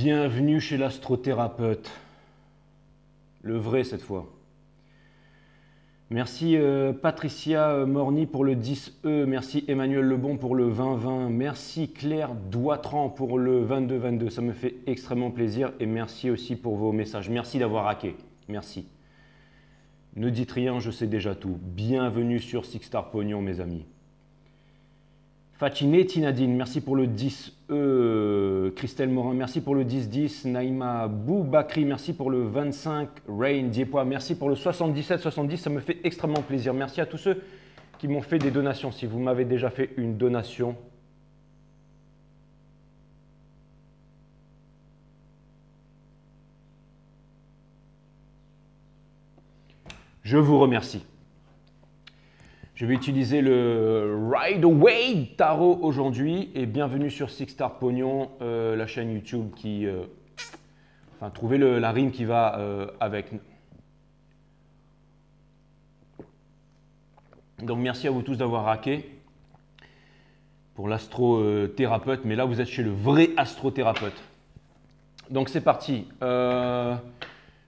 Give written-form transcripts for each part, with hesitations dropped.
Bienvenue chez l'astrothérapeute. Le vrai cette fois. Merci Patricia Morny pour le 10E. Merci Emmanuel Lebon pour le 20-20. Merci Claire Doitran pour le 22-22. Ça me fait extrêmement plaisir. Et merci aussi pour vos messages. Merci d'avoir hacké. Merci. Ne dites rien, je sais déjà tout. Bienvenue sur Six Star Pognon, mes amis. Facinetti Nadine, merci pour le 10E. Christelle Morin, merci pour le 10-10. Naïma Boubakri, merci pour le 25. Rain Diepois, merci pour le 77-70. Ça me fait extrêmement plaisir. Merci à tous ceux qui m'ont fait des donations. Si vous m'avez déjà fait une donation, je vous remercie. Je vais utiliser le Ride Away Tarot aujourd'hui et bienvenue sur Six Star Pognon, la chaîne YouTube qui... enfin, trouvez la rime qui va avec. Donc merci à vous tous d'avoir hacké pour l'astrothérapeute, mais là vous êtes chez le vrai astrothérapeute. Donc c'est parti.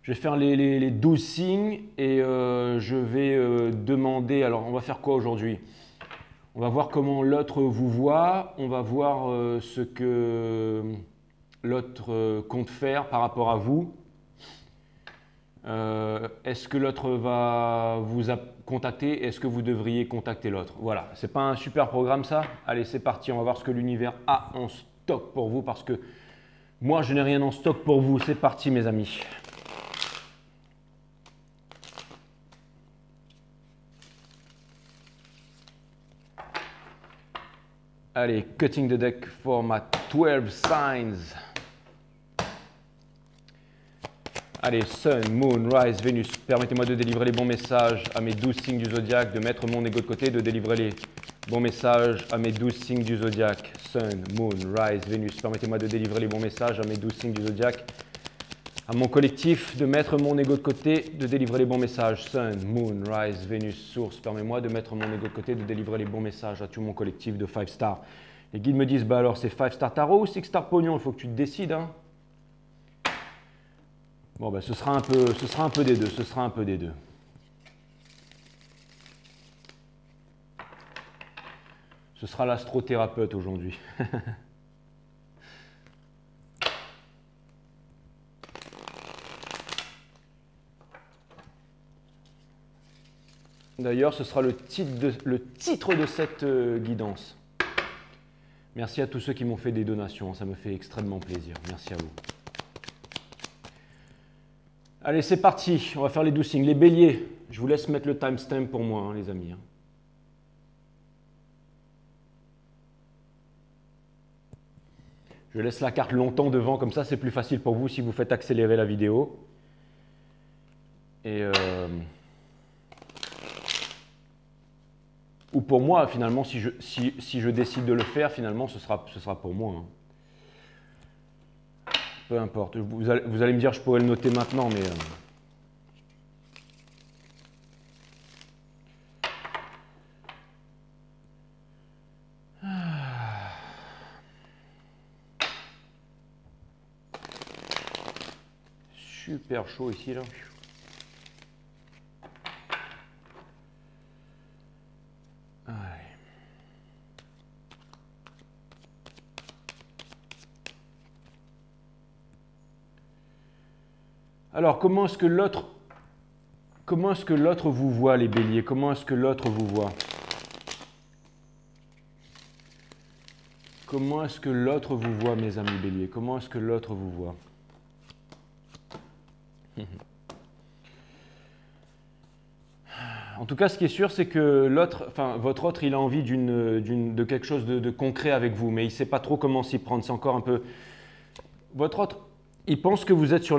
Je vais faire les 12 signes et je vais demander, alors on va faire quoi aujourd'hui? On va voir comment l'autre vous voit, on va voir ce que l'autre compte faire par rapport à vous. Est-ce que l'autre va vous contacter? Est-ce que vous devriez contacter l'autre? Voilà, c'est pas un super programme ça? Allez, c'est parti, on va voir ce que l'univers a en stock pour vous parce que moi je n'ai rien en stock pour vous. C'est parti mes amis. Allez, cutting the deck for my 12 signs. Allez, Sun, Moon, Rise, Vénus, permettez-moi de délivrer les bons messages à mes 12 signes du zodiaque, de mettre mon ego de côté, de délivrer les bons messages à mes 12 signes du zodiaque. Sun, Moon, Rise, Vénus, permettez-moi de délivrer les bons messages à mes 12 signes du zodiaque. À mon collectif, de mettre mon ego de côté, de délivrer les bons messages. Sun, Moon, Rise, Vénus, Source, permets-moi de mettre mon ego de côté, de délivrer les bons messages à tout mon collectif de 5 stars. Les guides me disent, bah alors c'est 5 Star Tarot ou 6 Star Pognon, il faut que tu te décides. Hein. Bon, bah, ce sera un peu des deux, ce sera un peu des deux. Ce sera l'astrothérapeute aujourd'hui. D'ailleurs, ce sera le titre de cette guidance. Merci à tous ceux qui m'ont fait des donations, ça me fait extrêmement plaisir. Merci à vous. Allez, c'est parti, on va faire les 12 signes. Les béliers, je vous laisse mettre le timestamp pour moi, hein, les amis. Je laisse la carte longtemps devant, comme ça c'est plus facile pour vous si vous faites accélérer la vidéo. Et... ou pour moi, finalement, si je décide de le faire, finalement, ce sera pour moi. Hein. Peu importe. Vous allez me dire, je pourrais le noter maintenant, mais... Super chaud ici, là. Alors, comment est-ce que l'autre vous voit, les béliers? Comment est-ce que l'autre vous voit? Comment est-ce que l'autre vous voit, mes amis béliers? Comment est-ce que l'autre vous voit? En tout cas, ce qui est sûr, c'est que votre autre, il a envie de quelque chose de concret avec vous, mais il ne sait pas trop comment s'y prendre. C'est encore un peu... Votre autre... Il pense que vous êtes il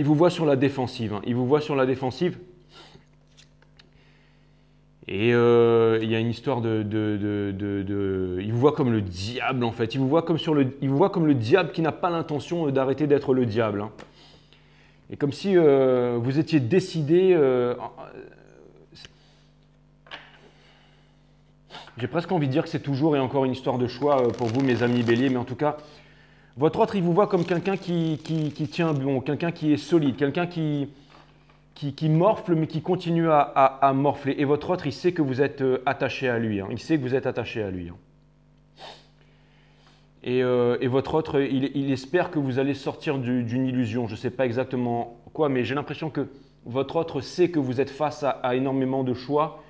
vous voit sur la défensive. Hein. Il vous voit sur la défensive. Et il y a une histoire il vous voit comme le diable en fait. Il vous voit comme le diable qui n'a pas l'intention d'arrêter d'être le diable. Hein. Et comme si vous étiez décidé. J'ai presque envie de dire que c'est toujours et encore une histoire de choix pour vous, mes amis béliers, mais en tout cas. Votre autre, il vous voit comme quelqu'un qui tient bon, quelqu'un qui est solide, quelqu'un qui morfle, mais qui continue à morfler. Et votre autre, il sait que vous êtes attaché à lui. Hein. Il sait que vous êtes attaché à lui. Hein. Et votre autre, il espère que vous allez sortir d'une illusion. Je ne sais pas exactement quoi, mais j'ai l'impression que votre autre sait que vous êtes face à énormément de choix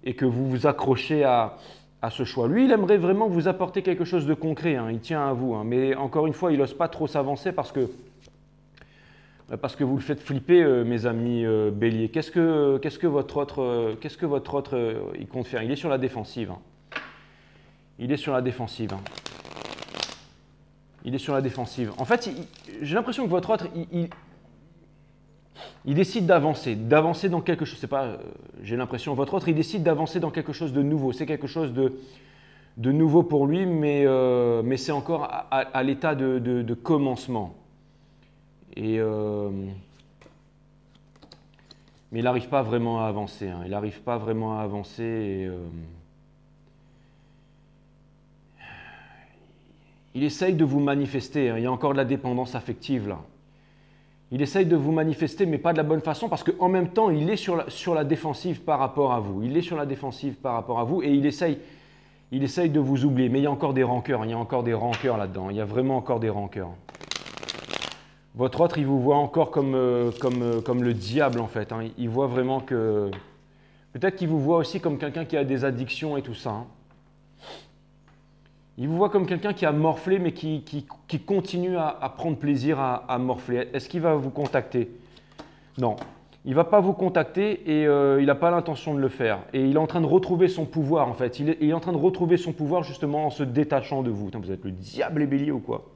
et que vous vous accrochez à ce choix. Lui, il aimerait vraiment vous apporter quelque chose de concret. Hein. Il tient à vous. Hein. Mais encore une fois, il n'ose pas trop s'avancer parce que vous le faites flipper, mes amis béliers. Qu'est-ce que votre autre il compte faire? Il est sur la défensive. Hein. Il est sur la défensive. Hein. Il est sur la défensive. En fait, j'ai l'impression que votre autre, il décide d'avancer dans quelque chose. C'est pas, j'ai l'impression, votre autre, il décide d'avancer dans quelque chose de nouveau. C'est quelque chose de nouveau pour lui, mais c'est encore à l'état de commencement. Mais il n'arrive pas vraiment à avancer. Hein. Il n'arrive pas vraiment à avancer. Il essaye de vous manifester. Hein. Il y a encore de la dépendance affective là. Il essaye de vous manifester, mais pas de la bonne façon, parce qu'en même temps, il est sur la défensive par rapport à vous. Il est sur la défensive par rapport à vous et il essaye de vous oublier. Mais il y a encore des rancœurs. Il y a encore des rancœurs là-dedans. Il y a vraiment encore des rancœurs. Votre autre, il vous voit encore comme le diable en fait. Hein. Il voit vraiment que... Peut-être qu'il vous voit aussi comme quelqu'un qui a des addictions et tout ça. Hein. Il vous voit comme quelqu'un qui a morflé mais qui continue à prendre plaisir à morfler. Est-ce qu'il va vous contacter? Non. Il ne va pas vous contacter et il n'a pas l'intention de le faire. Et il est en train de retrouver son pouvoir en fait. Il est en train de retrouver son pouvoir justement en se détachant de vous. Putain, vous êtes le diable les béliers ou quoi?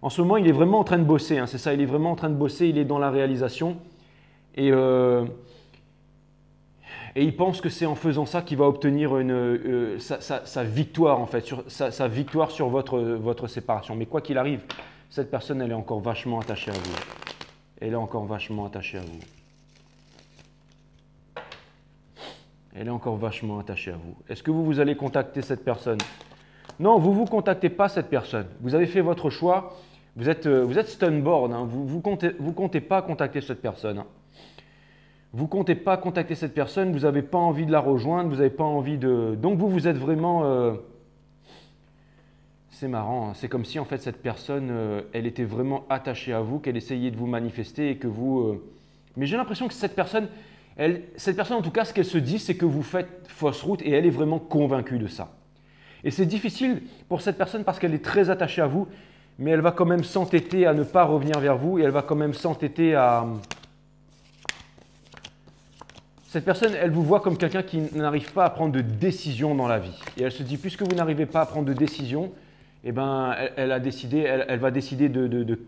En ce moment, il est vraiment en train de bosser, hein, c'est ça, il est vraiment en train de bosser, il est dans la réalisation. Et il pense que c'est en faisant ça qu'il va obtenir sa victoire, en fait, sa victoire sur votre séparation. Mais quoi qu'il arrive, cette personne, elle est encore vachement attachée à vous. Elle est encore vachement attachée à vous. Elle est encore vachement attachée à vous. Est-ce que vous allez contacter cette personne? Non, vous ne vous contactez pas cette personne. Vous avez fait votre choix. Vous êtes stunboard, hein. Vous comptez pas contacter cette personne. Hein. Vous comptez pas contacter cette personne, vous n'avez pas envie de la rejoindre, vous n'avez pas envie de... Donc vous êtes vraiment... C'est marrant, hein. C'est comme si en fait cette personne, elle était vraiment attachée à vous, qu'elle essayait de vous manifester et que vous... Mais j'ai l'impression que cette personne en tout cas, ce qu'elle se dit, c'est que vous faites fausse route et elle est vraiment convaincue de ça. Et c'est difficile pour cette personne parce qu'elle est très attachée à vous, mais elle va quand même s'entêter à ne pas revenir vers vous et elle va quand même s'entêter à... Cette personne, elle vous voit comme quelqu'un qui n'arrive pas à prendre de décision dans la vie. Et elle se dit, puisque vous n'arrivez pas à prendre de décision, eh ben, elle va décider de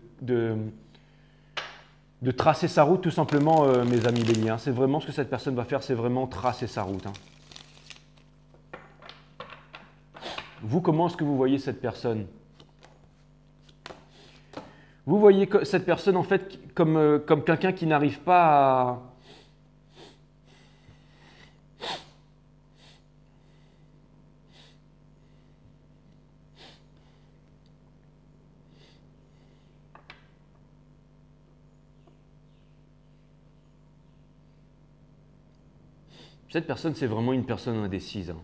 tracer sa route tout simplement, mes amis béliers. Hein. C'est vraiment ce que cette personne va faire, c'est vraiment tracer sa route. Hein. Vous, comment est-ce que vous voyez cette personne? Vous voyez cette personne en fait comme quelqu'un qui n'arrive pas à... Cette personne, c'est vraiment une personne indécise. Hein.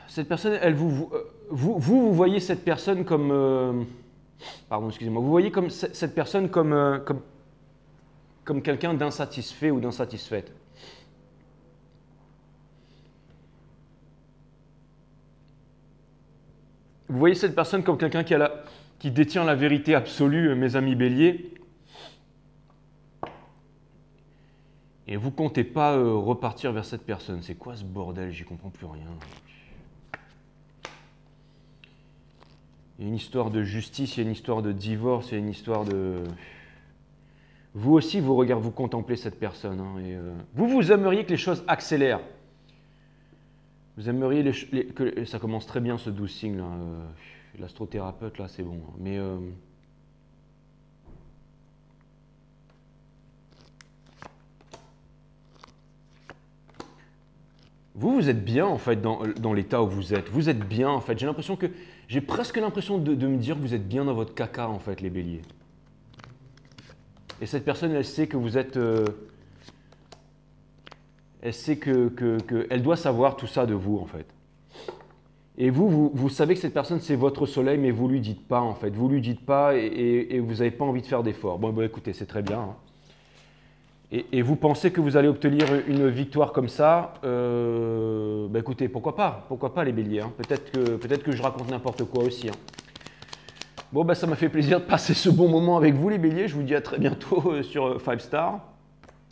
Cette personne, elle vous voyez cette personne comme... pardon, excusez-moi. Vous voyez comme cette personne comme quelqu'un d'insatisfait ou d'insatisfaite. Vous voyez cette personne comme quelqu'un qui détient la vérité absolue, mes amis béliers. Et vous ne comptez pas repartir vers cette personne. C'est quoi ce bordel? J'y comprends plus rien. Il y a une histoire de justice, il y a une histoire de divorce, il y a une histoire de... Vous aussi, vous contemplez cette personne. Hein, et, vous aimeriez que les choses accélèrent. Vous aimeriez que ça commence très bien ce 12 signes. L'astrothérapeute, là, c'est bon. Hein, mais... vous êtes bien en fait dans l'état où vous êtes. Vous êtes bien en fait. J'ai presque l'impression de me dire que vous êtes bien dans votre caca en fait, les béliers. Et cette personne, elle sait que vous êtes... elle sait elle doit savoir tout ça de vous en fait. Et vous savez que cette personne, c'est votre soleil, mais vous ne lui dites pas en fait. Vous ne lui dites pas et vous n'avez pas envie de faire d'efforts. Bon, écoutez, c'est très bien. Hein. Et vous pensez que vous allez obtenir une victoire comme ça, écoutez, pourquoi pas? Pourquoi pas les béliers, hein. Peut-être que je raconte n'importe quoi aussi. Hein. Bon, ça m'a fait plaisir de passer ce bon moment avec vous les béliers. Je vous dis à très bientôt sur 5 Star.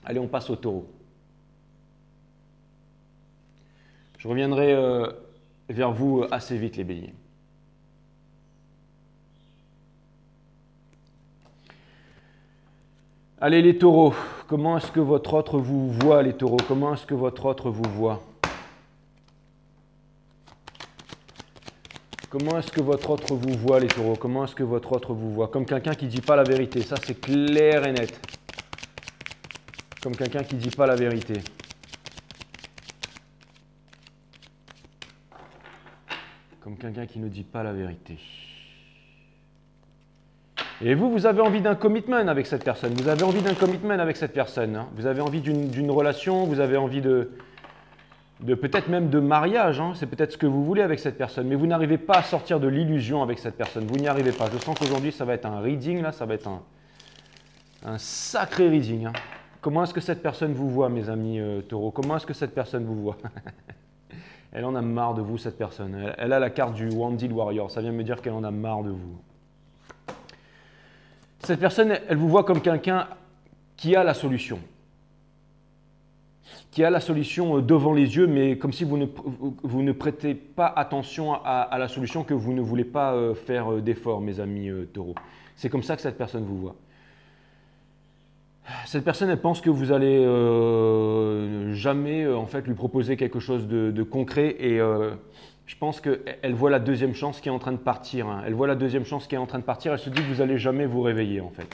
Allez, on passe au taureau. Je reviendrai vers vous assez vite les béliers. Allez les taureaux, comment est-ce que votre autre vous voit les taureaux? Comment est-ce que votre autre vous voit? Comment est-ce que votre autre vous voit les taureaux? Comment est-ce que votre autre vous voit? Comme quelqu'un qui ne dit pas la vérité, ça c'est clair et net. Comme quelqu'un qui ne dit pas la vérité. Comme quelqu'un qui ne dit pas la vérité. Et vous avez envie d'un commitment avec cette personne. Vous avez envie d'un commitment avec cette personne. Hein. Vous avez envie d'une relation, vous avez envie de peut-être même de mariage. Hein. C'est peut-être ce que vous voulez avec cette personne. Mais vous n'arrivez pas à sortir de l'illusion avec cette personne. Vous n'y arrivez pas. Je sens qu'aujourd'hui, ça va être un reading. Là, ça va être un sacré reading. Hein. Comment est-ce que cette personne vous voit, mes amis taureaux? Comment est-ce que cette personne vous voit? Elle en a marre de vous, cette personne. Elle a la carte du Wounded Warrior. Ça vient me dire qu'elle en a marre de vous. Cette personne, elle vous voit comme quelqu'un qui a la solution. Qui a la solution devant les yeux, mais comme si vous ne prêtez pas attention à la solution, que vous ne voulez pas faire d'efforts, mes amis taureaux. C'est comme ça que cette personne vous voit. Cette personne, elle pense que vous allez jamais en fait lui proposer quelque chose de concret et je pense qu'elle voit la deuxième chance qui est en train de partir. Hein. Elle voit la deuxième chance qui est en train de partir. Elle se dit que vous n'allez jamais vous réveiller en fait.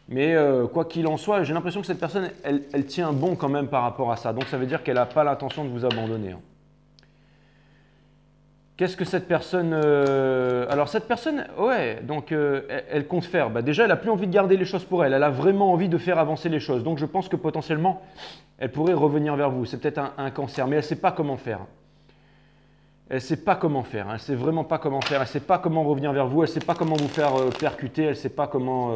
Mais quoi qu'il en soit, j'ai l'impression que cette personne, elle tient bon quand même par rapport à ça. Donc ça veut dire qu'elle n'a pas l'intention de vous abandonner. Hein. Qu'est-ce que cette personne... Alors cette personne, ouais, donc elle compte faire. Déjà, elle n'a plus envie de garder les choses pour elle. Elle a vraiment envie de faire avancer les choses. Donc je pense que potentiellement, elle pourrait revenir vers vous. C'est peut-être un cancer, mais elle ne sait pas comment faire. Elle ne sait pas comment faire, elle ne sait vraiment pas comment faire, elle ne sait pas comment revenir vers vous, elle ne sait pas comment vous faire percuter, elle ne sait pas comment...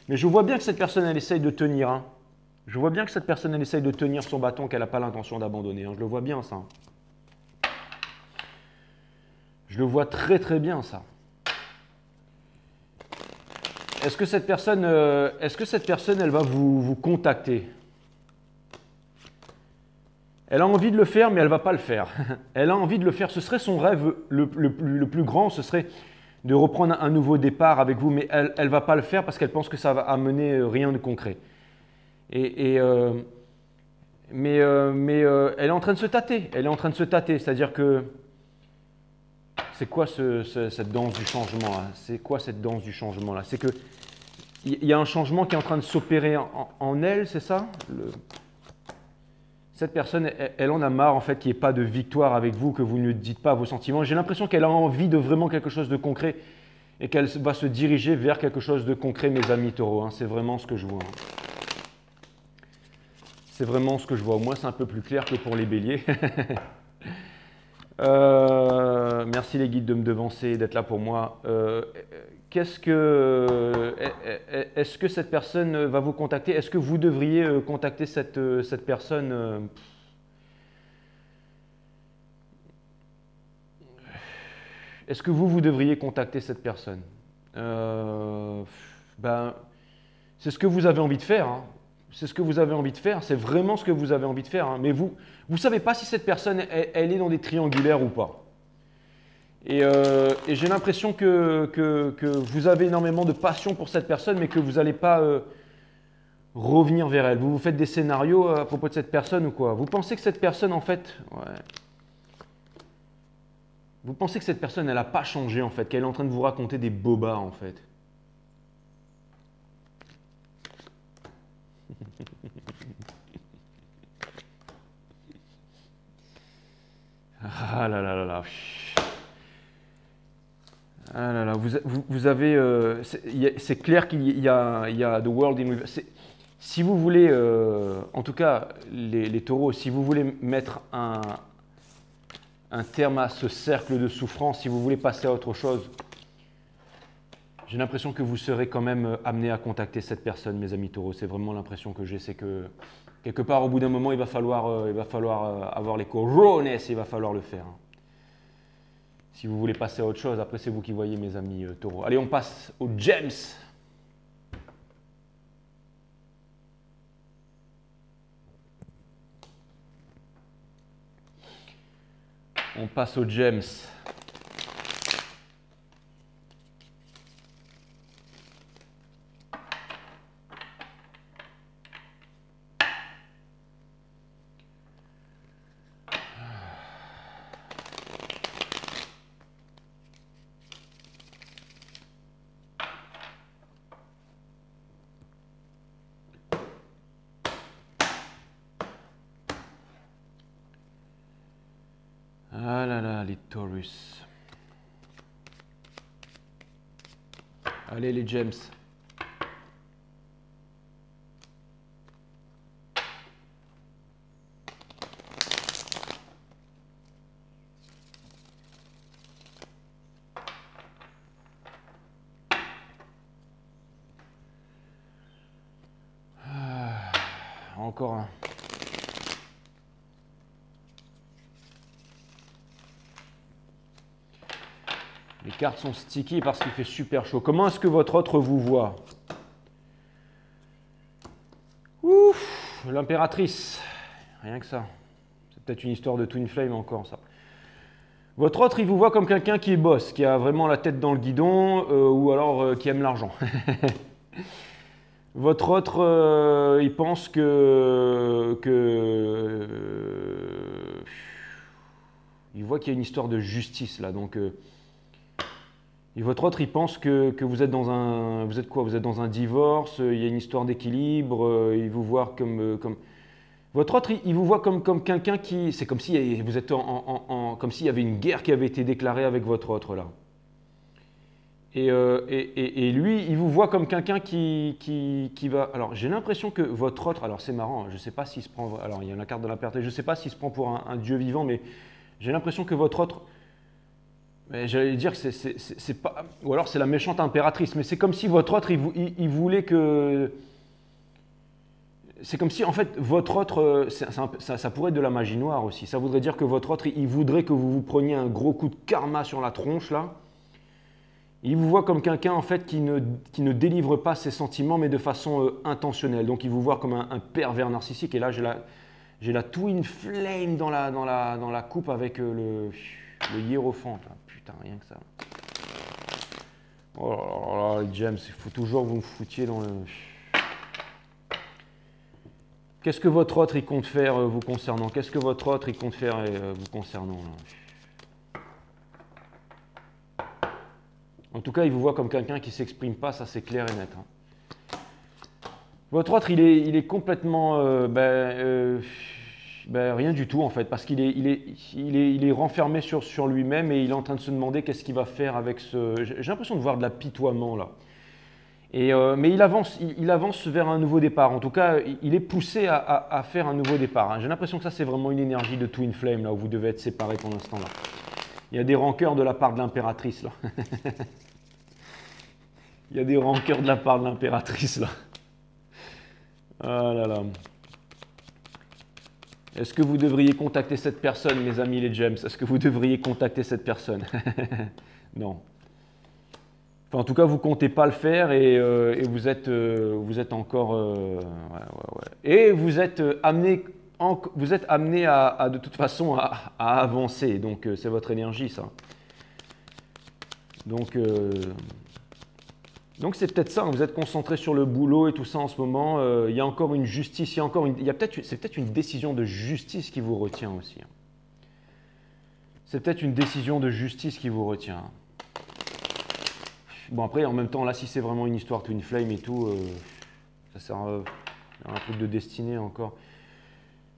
Mais je vois bien que cette personne, elle essaye de tenir. Hein. Je vois bien que cette personne, elle essaye de tenir son bâton, qu'elle n'a pas l'intention d'abandonner. Hein. Je le vois bien, ça. Je le vois très très bien, ça. Est-ce que cette personne, elle va vous contacter? Elle a envie de le faire, mais elle ne va pas le faire. Elle a envie de le faire. Ce serait son rêve le plus grand, ce serait de reprendre un nouveau départ avec vous, mais elle ne va pas le faire parce qu'elle pense que ça va amener rien de concret. Mais elle est en train de se tâter. Elle est en train de se tâter, c'est-à-dire que c'est quoi cette danse du changement là? C'est quoi cette danse du changement là? C'est que il y a un changement qui est en train de s'opérer en elle, c'est ça? Cette personne, elle en a marre en fait qu'il n'y ait pas de victoire avec vous, que vous ne dites pas vos sentiments. J'ai l'impression qu'elle a envie de vraiment quelque chose de concret et qu'elle va se diriger vers quelque chose de concret, mes amis taureaux. Hein. C'est vraiment ce que je vois. Hein. C'est vraiment ce que je vois. Au moins, c'est un peu plus clair que pour les béliers. Merci les guides de me devancer et d'être là pour moi. Est-ce que cette personne va vous contacter? Est-ce que vous devriez contacter cette personne? Est-ce que vous devriez contacter cette personne? C'est ce que vous avez envie de faire. Hein. C'est ce que vous avez envie de faire. C'est vraiment ce que vous avez envie de faire. Hein. Mais vous ne savez pas si cette personne, elle est dans des triangulaires ou pas. Et j'ai l'impression que vous avez énormément de passion pour cette personne, mais que vous n'allez pas revenir vers elle. Vous faites des scénarios à propos de cette personne ou quoi? Vous pensez que cette personne, en fait... Ouais. Vous pensez que cette personne, elle n'a pas changé, en fait, qu'elle est en train de vous raconter des bobas, en fait. Ah là là là là. Ah là là, vous avez... c'est clair qu'il y a The World in Reverse. Si vous voulez, en tout cas les taureaux, si vous voulez mettre un terme à ce cercle de souffrance, si vous voulez passer à autre chose, j'ai l'impression que vous serez quand même amené à contacter cette personne, mes amis taureaux. C'est vraiment l'impression que j'ai, c'est que quelque part, au bout d'un moment, il va falloir avoir les cojones, il va falloir le faire. Si vous voulez passer à autre chose, après c'est vous qui voyez, mes amis taureaux. Allez, on passe aux gems. On passe aux gems. Ah là là, les Taurus. Allez, les gems. Encore un. Les cartes sont sticky parce qu'il fait super chaud. Comment est-ce que votre autre vous voit? Ouf, l'impératrice. Rien que ça. C'est peut-être une histoire de Twin Flame encore, ça. Votre autre, il vous voit comme quelqu'un qui est boss, qui a vraiment la tête dans le guidon, ou alors qui aime l'argent. Votre autre, il pense il voit qu'il y a une histoire de justice là, donc... Et votre autre, il pense que vous êtes dans un... Vous êtes quoi? Vous êtes dans un divorce, il y a une histoire d'équilibre, il vous voit comme... Votre autre, il vous voit comme quelqu'un qui... C'est comme si vous êtes comme s'il y avait une guerre qui avait été déclarée avec votre autre, là. Et lui, il vous voit comme quelqu'un qui va... Alors, j'ai l'impression que votre autre... Alors, c'est marrant, je ne sais pas s'il se prend... Alors, il y a la carte de la perte, je ne sais pas s'il se prend pour un dieu vivant, mais j'ai l'impression que votre autre... J'allais dire que c'est pas... Ou alors c'est la méchante impératrice, mais c'est comme si votre autre, il voulait que... C'est comme si, en fait, votre autre... Ça pourrait être de la magie noire aussi. Ça voudrait dire que votre autre, il voudrait que vous vous preniez un gros coup de karma sur la tronche, là. Il vous voit comme quelqu'un, en fait, qui ne délivre pas ses sentiments, mais de façon intentionnelle. Donc, il vous voit comme un pervers narcissique. Et là, j'ai la Twin Flame dans la coupe avec le hiérophante, là. Putain, rien que ça. Oh là là là, les gems, il faut toujours que vous me foutiez dans le... Qu'est-ce que votre autre, il compte faire vous concernant? Qu'est-ce que votre autre, il compte faire vous concernant, là? En tout cas, il vous voit comme quelqu'un qui ne s'exprime pas, ça c'est clair et net. Hein. Votre autre, il est complètement... rien du tout en fait, parce qu'il est renfermé sur lui-même et il est en train de se demander qu'est-ce qu'il va faire avec ce... J'ai l'impression de voir de l'apitoiement là. Mais il avance vers un nouveau départ. En tout cas, il est poussé à faire un nouveau départ. Hein. J'ai l'impression que ça, c'est vraiment une énergie de Twin Flame, là où vous devez être séparés pour l'instant. Là. Il y a des rancœurs de la part de l'impératrice, là. Il y a des rancœurs de la part de l'impératrice, là. Ah là là. Est-ce que vous devriez contacter cette personne, mes amis les gems? Est-ce que vous devriez contacter cette personne? Non. Enfin, en tout cas, vous ne comptez pas le faire et vous êtes encore... Et vous êtes amené de toute façon à avancer. Donc, c'est votre énergie, ça. Donc c'est peut-être ça. Vous êtes concentré sur le boulot et tout ça en ce moment. Il y a encore une justice. C'est peut-être une décision de justice qui vous retient aussi. C'est peut-être une décision de justice qui vous retient. Bon, après, en même temps, là, si c'est vraiment une histoire Twin Flame et tout, ça sert à un truc de destinée encore.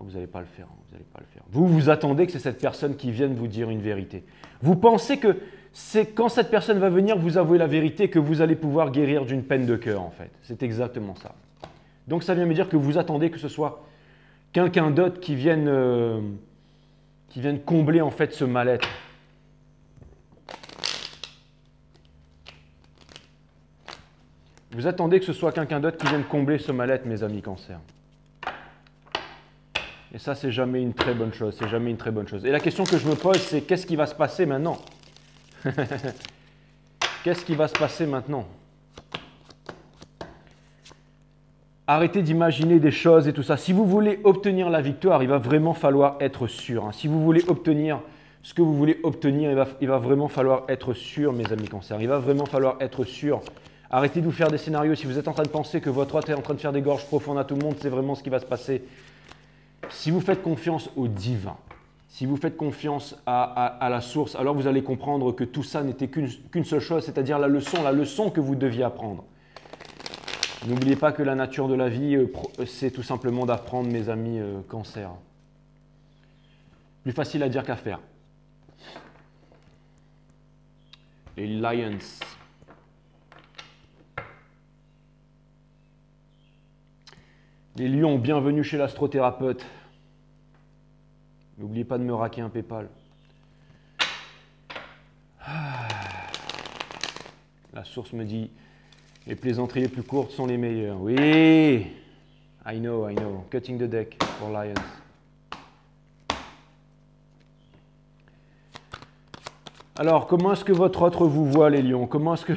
Vous n'allez pas le faire, vous n'allez pas le faire. Vous attendez que c'est cette personne qui vienne vous dire une vérité. Vous pensez que c'est quand cette personne va venir vous avouer la vérité que vous allez pouvoir guérir d'une peine de cœur, en fait. C'est exactement ça. Donc ça vient me dire que vous attendez que ce soit quelqu'un d'autre qui vienne combler en fait ce mal-être. Vous attendez que ce soit quelqu'un d'autre qui vienne combler ce mal-être, mes amis Cancer. Et ça, c'est jamais une très bonne chose. C'est jamais une très bonne chose. Et la question que je me pose, c'est qu'est-ce qui va se passer maintenant? Qu'est-ce qui va se passer maintenant? Arrêtez d'imaginer des choses et tout ça. Si vous voulez obtenir la victoire, il va vraiment falloir être sûr. Si vous voulez obtenir ce que vous voulez obtenir, il va vraiment falloir être sûr, mes amis Cancer. Il va vraiment falloir être sûr. Arrêtez de vous faire des scénarios. Si vous êtes en train de penser que votre hôte est en train de faire des gorges profondes à tout le monde, c'est vraiment ce qui va se passer. Si vous faites confiance au divin, si vous faites confiance à la source, alors vous allez comprendre que tout ça n'était qu'une seule chose, c'est-à-dire la leçon que vous deviez apprendre. N'oubliez pas que la nature de la vie, c'est tout simplement d'apprendre, mes amis Cancer. Plus facile à dire qu'à faire. Les Lions. Les lions, bienvenue chez l'astrothérapeute. N'oubliez pas de me raquer un PayPal. La source me dit, les plaisanteries les plus courtes sont les meilleures. Oui, I know. Cutting the deck for Lions. Alors, comment est-ce que votre autre vous voit, les lions? Comment est-ce que...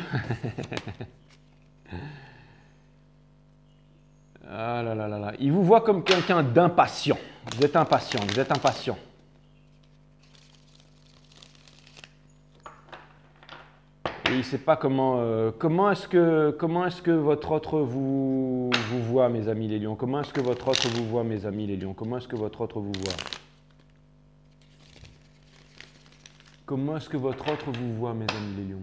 Ah là là là là. Il vous voit comme quelqu'un d'impatient. Vous êtes impatient, vous êtes impatient. Et il ne sait pas comment est-ce que votre autre vous voit, mes amis les lions? Comment est-ce que votre autre vous voit, mes amis les lions? Comment est-ce que votre autre vous voit? Comment est-ce que votre autre vous voit, mes amis les lions?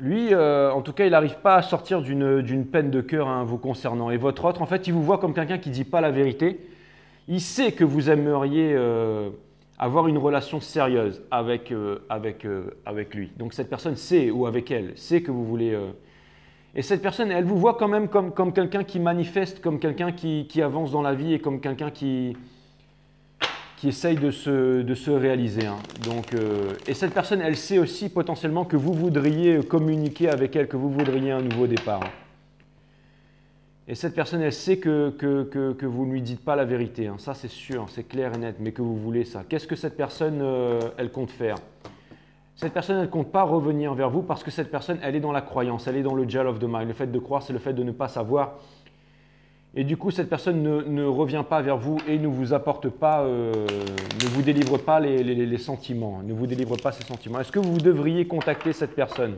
Lui, en tout cas, il n'arrive pas à sortir d'une peine de cœur vous concernant. Et votre autre, en fait, il vous voit comme quelqu'un qui ne dit pas la vérité. Il sait que vous aimeriez avoir une relation sérieuse avec lui. Donc cette personne sait, ou avec elle, sait que vous voulez... Et cette personne, elle vous voit quand même comme quelqu'un qui manifeste, comme quelqu'un qui avance dans la vie et comme quelqu'un qui essaye de se réaliser. Donc, et cette personne, elle sait aussi potentiellement que vous voudriez communiquer avec elle, que vous voudriez un nouveau départ. Et cette personne, elle sait que vous ne lui dites pas la vérité. Ça, c'est sûr, c'est clair et net, mais que vous voulez ça. Qu'est-ce que cette personne, elle compte faire? Cette personne, elle ne compte pas revenir vers vous parce que cette personne, elle est dans la croyance, elle est dans le jail of the mind. Le fait de croire, c'est le fait de ne pas savoir. Et du coup, cette personne ne revient pas vers vous et ne vous apporte pas, ne vous délivre pas les sentiments, ne vous délivre pas ces sentiments. Est-ce que vous devriez contacter cette personne?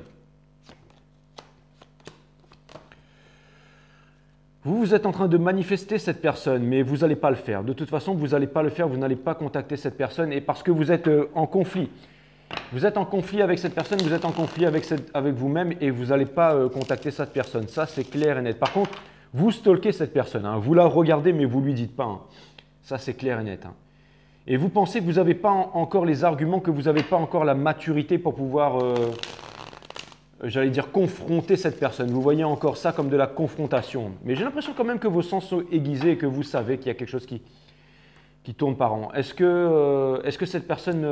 Vous êtes en train de manifester cette personne, mais vous n'allez pas le faire. De toute façon, vous n'allez pas le faire, vous n'allez pas contacter cette personne et parce que vous êtes en conflit. Vous êtes en conflit avec cette personne, vous êtes en conflit avec vous-même et vous n'allez pas contacter cette personne. Ça, c'est clair et net. Par contre, vous stalkez cette personne, vous la regardez mais vous ne lui dites pas. Ça, c'est clair et net. Et vous pensez que vous n'avez pas encore les arguments, que vous n'avez pas encore la maturité pour pouvoir, j'allais dire, confronter cette personne. Vous voyez encore ça comme de la confrontation. Mais j'ai l'impression quand même que vos sens sont aiguisés et que vous savez qu'il y a quelque chose qui tourne par an. Est-ce que cette personne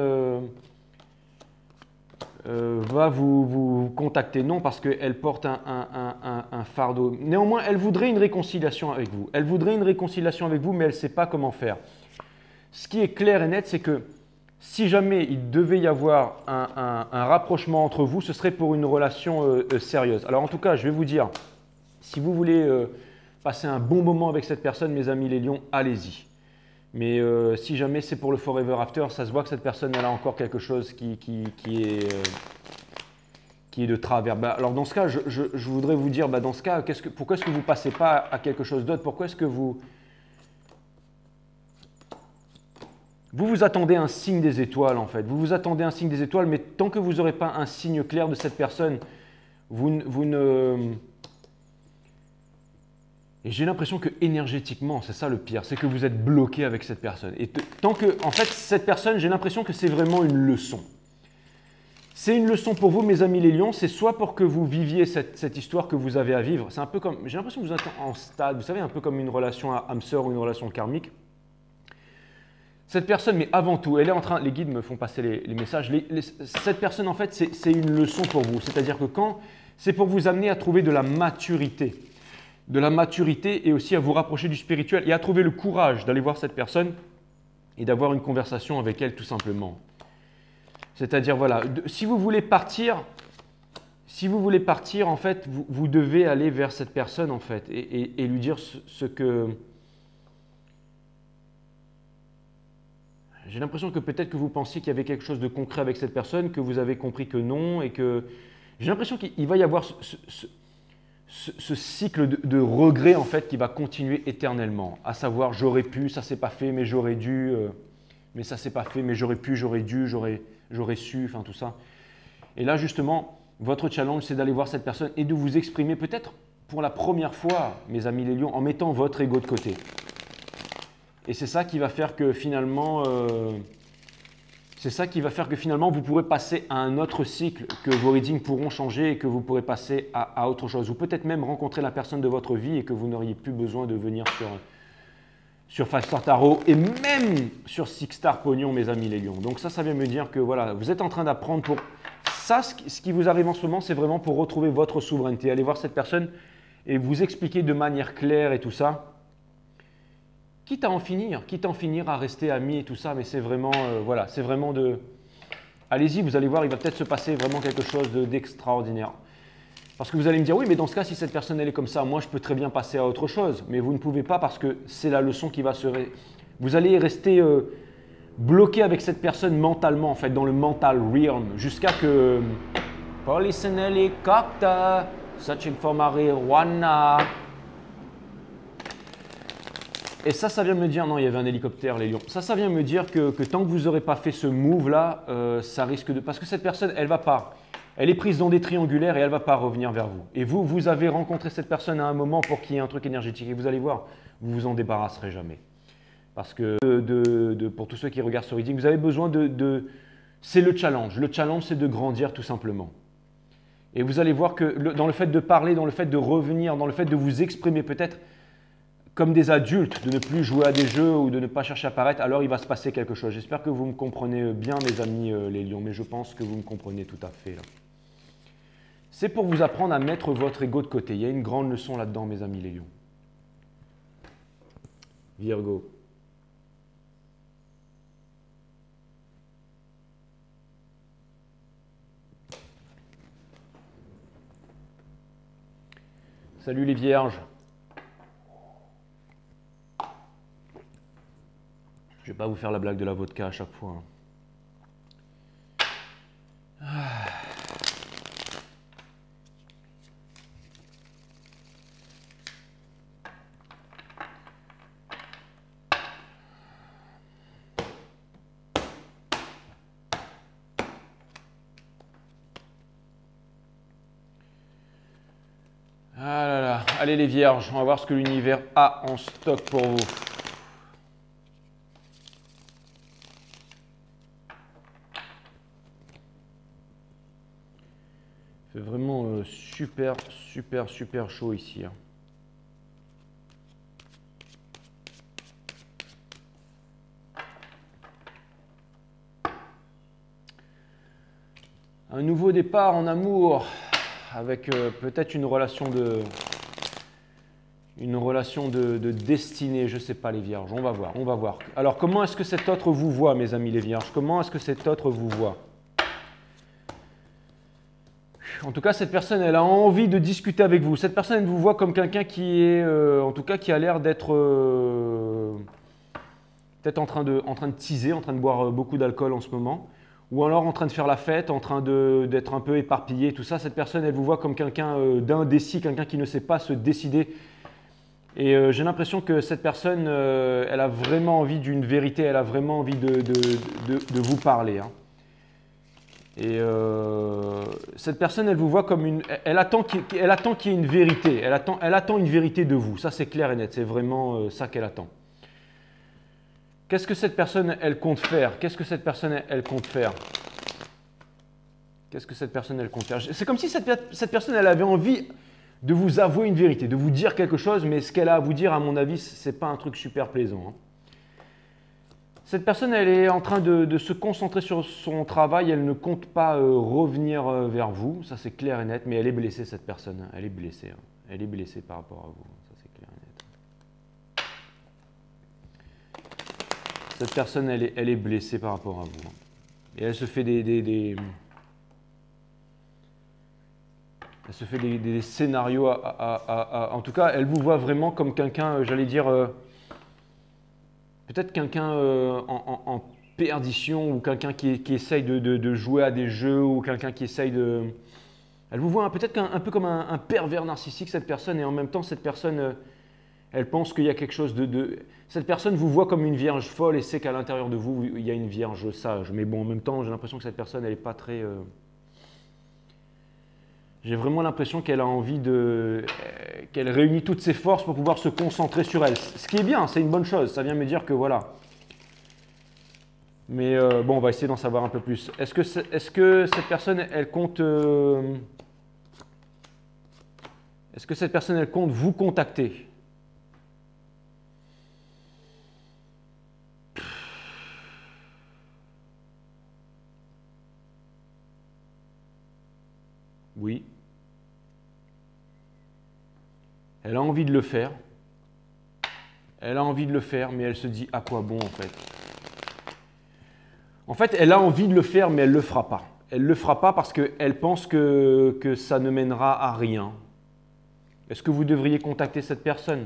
va vous contacter? Non, parce qu'elle porte un fardeau. Néanmoins, elle voudrait une réconciliation avec vous. Elle voudrait une réconciliation avec vous, mais elle ne sait pas comment faire. Ce qui est clair et net, c'est que si jamais il devait y avoir un rapprochement entre vous, ce serait pour une relation sérieuse. Alors en tout cas, je vais vous dire, si vous voulez passer un bon moment avec cette personne, mes amis les lions, allez-y. Mais si jamais c'est pour le forever after, ça se voit que cette personne elle a encore quelque chose qui est de travers. Alors dans ce cas, je voudrais vous dire, dans ce cas, pourquoi est-ce que vous ne passez pas à quelque chose d'autre? Pourquoi est-ce que vous attendez un signe des étoiles en fait? Vous vous attendez un signe des étoiles, mais tant que vous n'aurez pas un signe clair de cette personne, vous ne Et j'ai l'impression que énergétiquement, c'est ça le pire, c'est que vous êtes bloqué avec cette personne. Et tant que, en fait, cette personne, j'ai l'impression que c'est vraiment une leçon. C'est une leçon pour vous, mes amis les lions, c'est soit pour que vous viviez cette histoire que vous avez à vivre. C'est un peu comme, j'ai l'impression que vous êtes en stade, vous savez, un peu comme une relation à âme sœur ou une relation karmique. Cette personne, mais avant tout, elle est en train, les guides me font passer les messages, cette personne, en fait, c'est une leçon pour vous. C'est-à-dire que quand c'est pour vous amener à trouver de la maturité et aussi à vous rapprocher du spirituel et à trouver le courage d'aller voir cette personne et d'avoir une conversation avec elle tout simplement. C'est-à-dire, voilà, si vous voulez partir, en fait, vous devez aller vers cette personne, en fait, et lui dire ce que... J'ai l'impression que peut-être que vous pensiez qu'il y avait quelque chose de concret avec cette personne, que vous avez compris que non, et que... J'ai l'impression qu'il va y avoir ce cycle de regret, en fait, qui va continuer éternellement. À savoir, j'aurais pu, ça s'est pas fait, mais j'aurais dû, mais ça s'est pas fait, mais j'aurais pu, j'aurais dû, j'aurais su, enfin tout ça. Et là, justement, votre challenge, c'est d'aller voir cette personne et de vous exprimer peut-être pour la première fois, mes amis les lions, en mettant votre ego de côté. Et c'est ça qui va faire que finalement, vous pourrez passer à un autre cycle, que vos readings pourront changer et que vous pourrez passer à autre chose. Ou peut-être même rencontrer la personne de votre vie et que vous n'auriez plus besoin de venir sur 5 Star Tarot et même sur 6 Star Pognon, mes amis les lions. Donc ça vient me dire que voilà, vous êtes en train d'apprendre pour... Ça, ce qui vous arrive en ce moment, c'est vraiment pour retrouver votre souveraineté. Allez voir cette personne et vous expliquer de manière claire et tout ça. Quitte à en finir à rester amis et tout ça, mais c'est vraiment, voilà, c'est vraiment de... Allez-y, vous allez voir, il va peut-être se passer vraiment quelque chose d'extraordinaire. Parce que vous allez me dire, oui, mais dans ce cas, si cette personne elle est comme ça, moi je peux très bien passer à autre chose. Mais vous ne pouvez pas parce que c'est la leçon qui va se... Vous allez rester bloqué avec cette personne mentalement, en fait, dans le mental realm, jusqu'à que... Police and helicopter, searching for marijuana. Et ça vient me dire, non, il y avait un hélicoptère, les lions. Ça vient me dire que tant que vous n'aurez pas fait ce move-là, ça risque de... Parce que cette personne, elle va pas. Elle est prise dans des triangulaires et elle ne va pas revenir vers vous. Et vous avez rencontré cette personne à un moment pour qu'il y ait un truc énergétique. Et vous allez voir, vous vous en débarrasserez jamais. Parce que pour tous ceux qui regardent ce reading, vous avez besoin de... C'est le challenge. Le challenge, c'est de grandir tout simplement. Et vous allez voir que dans le fait de parler, dans le fait de revenir, dans le fait de vous exprimer peut-être, comme des adultes, de ne plus jouer à des jeux ou de ne pas chercher à paraître, alors il va se passer quelque chose. J'espère que vous me comprenez bien, mes amis les lions, mais je pense que vous me comprenez tout à fait. C'est pour vous apprendre à mettre votre ego de côté. Il y a une grande leçon là-dedans, mes amis les lions. Virgo. Salut les vierges. Je ne vais pas vous faire la blague de la vodka à chaque fois. Ah là là, allez les vierges, on va voir ce que l'univers a en stock pour vous. Il fait vraiment super chaud ici. Un nouveau départ en amour avec peut-être une relation de destinée, je ne sais pas les vierges, on va voir. Alors comment est-ce que cet autre vous voit, mes amis les vierges? Comment est-ce que cet autre vous voit? En tout cas, cette personne, elle a envie de discuter avec vous. Cette personne, elle vous voit comme quelqu'un qui est, en tout cas, qui a l'air d'être peut-être en train de teaser, en train de boire beaucoup d'alcool en ce moment, ou alors en train de faire la fête, en train d'être un peu éparpillé, tout ça. Cette personne, elle vous voit comme quelqu'un d'indécis, quelqu'un qui ne sait pas se décider. Et j'ai l'impression que cette personne, elle a vraiment envie d'une vérité, elle a vraiment envie de vous parler. Hein. Et cette personne, elle vous voit comme une... Elle attend qu'il y ait une vérité. Elle attend une vérité de vous. Ça, c'est clair et net. C'est vraiment ça qu'elle attend. Qu'est-ce que cette personne, elle compte faire? Qu'est-ce que cette personne, elle compte faire? Qu'est-ce que cette personne, elle compte faire? C'est comme si cette personne, elle avait envie de vous avouer une vérité, de vous dire quelque chose, mais ce qu'elle a à vous dire, à mon avis, ce n'est pas un truc super plaisant. Hein. Cette personne, elle est en train de se concentrer sur son travail, elle ne compte pas revenir vers vous, ça c'est clair et net, mais elle est blessée, cette personne, elle est blessée. Hein. Elle est blessée par rapport à vous, ça c'est clair et net. Cette personne, elle est blessée par rapport à vous. Hein. Et elle se fait elle se fait des scénarios, en tout cas, elle vous voit vraiment comme quelqu'un, j'allais dire, peut-être quelqu'un en perdition ou quelqu'un qui essaye de jouer à des jeux ou quelqu'un qui essaye de... Elle vous voit peut-être un peu comme un pervers narcissique, cette personne, et en même temps, cette personne, elle pense qu'il y a quelque chose Cette personne vous voit comme une vierge folle et sait qu'à l'intérieur de vous, il y a une vierge sage. Mais bon, en même temps, j'ai l'impression que cette personne, elle n'est pas très... J'ai vraiment l'impression qu'elle a envie qu'elle réunit toutes ses forces pour pouvoir se concentrer sur elle. Ce qui est bien, c'est une bonne chose. Ça vient me dire que voilà. Mais bon, on va essayer d'en savoir un peu plus. Est-ce que cette personne, elle compte... Est-ce que cette personne, elle compte vous contacter? Oui. Elle a envie de le faire. Elle a envie de le faire, mais elle se dit à quoi bon en fait. En fait, elle a envie de le faire, mais elle ne le fera pas. Elle ne le fera pas parce qu'elle pense que ça ne mènera à rien. Est-ce que vous devriez contacter cette personne?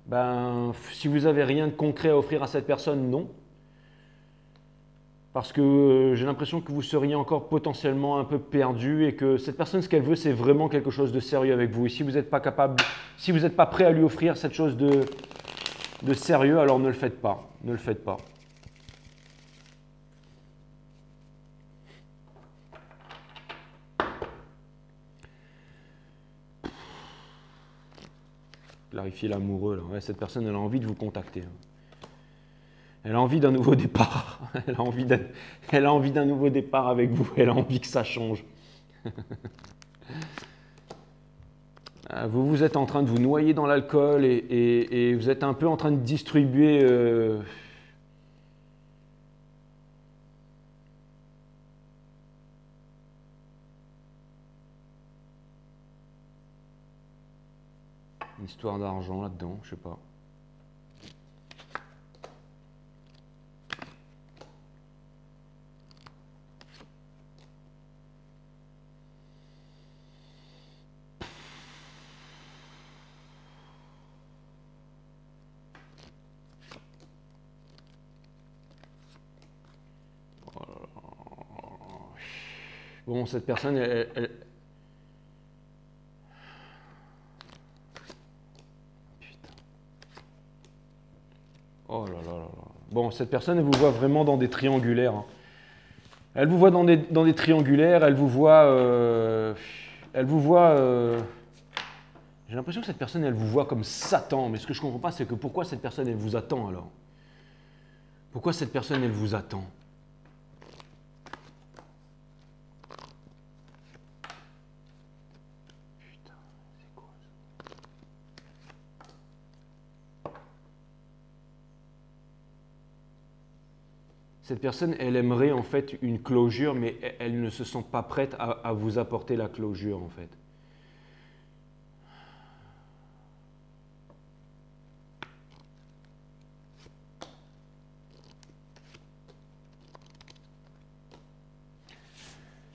Ben, si vous n'avez rien de concret à offrir à cette personne, non. Parce que j'ai l'impression que vous seriez encore potentiellement un peu perdu et que cette personne, ce qu'elle veut, c'est vraiment quelque chose de sérieux avec vous. Et si vous n'êtes pas capable, si vous n'êtes pas prêt à lui offrir cette chose de sérieux, alors ne le faites pas. Ne le faites pas. Clarifier l'amoureux. Là. Ouais, cette personne, elle a envie de vous contacter. Elle a envie d'un nouveau départ. Elle a envie d'un nouveau départ avec vous. Elle a envie que ça change. Vous êtes en train de vous noyer dans l'alcool et vous êtes un peu en train de distribuer... une histoire d'argent là-dedans, je sais pas. Bon, cette personne, elle... Putain. Oh là là là là. Bon, cette personne, elle vous voit vraiment dans des triangulaires. Hein. Elle vous voit dans des triangulaires, elle vous voit... J'ai l'impression que cette personne, elle vous voit comme Satan. Mais ce que je ne comprends pas, c'est que pourquoi cette personne, elle vous attend alors? Pourquoi cette personne, elle vous attend? Cette personne, elle aimerait en fait une closure, mais elle ne se sent pas prête à vous apporter la closure en fait.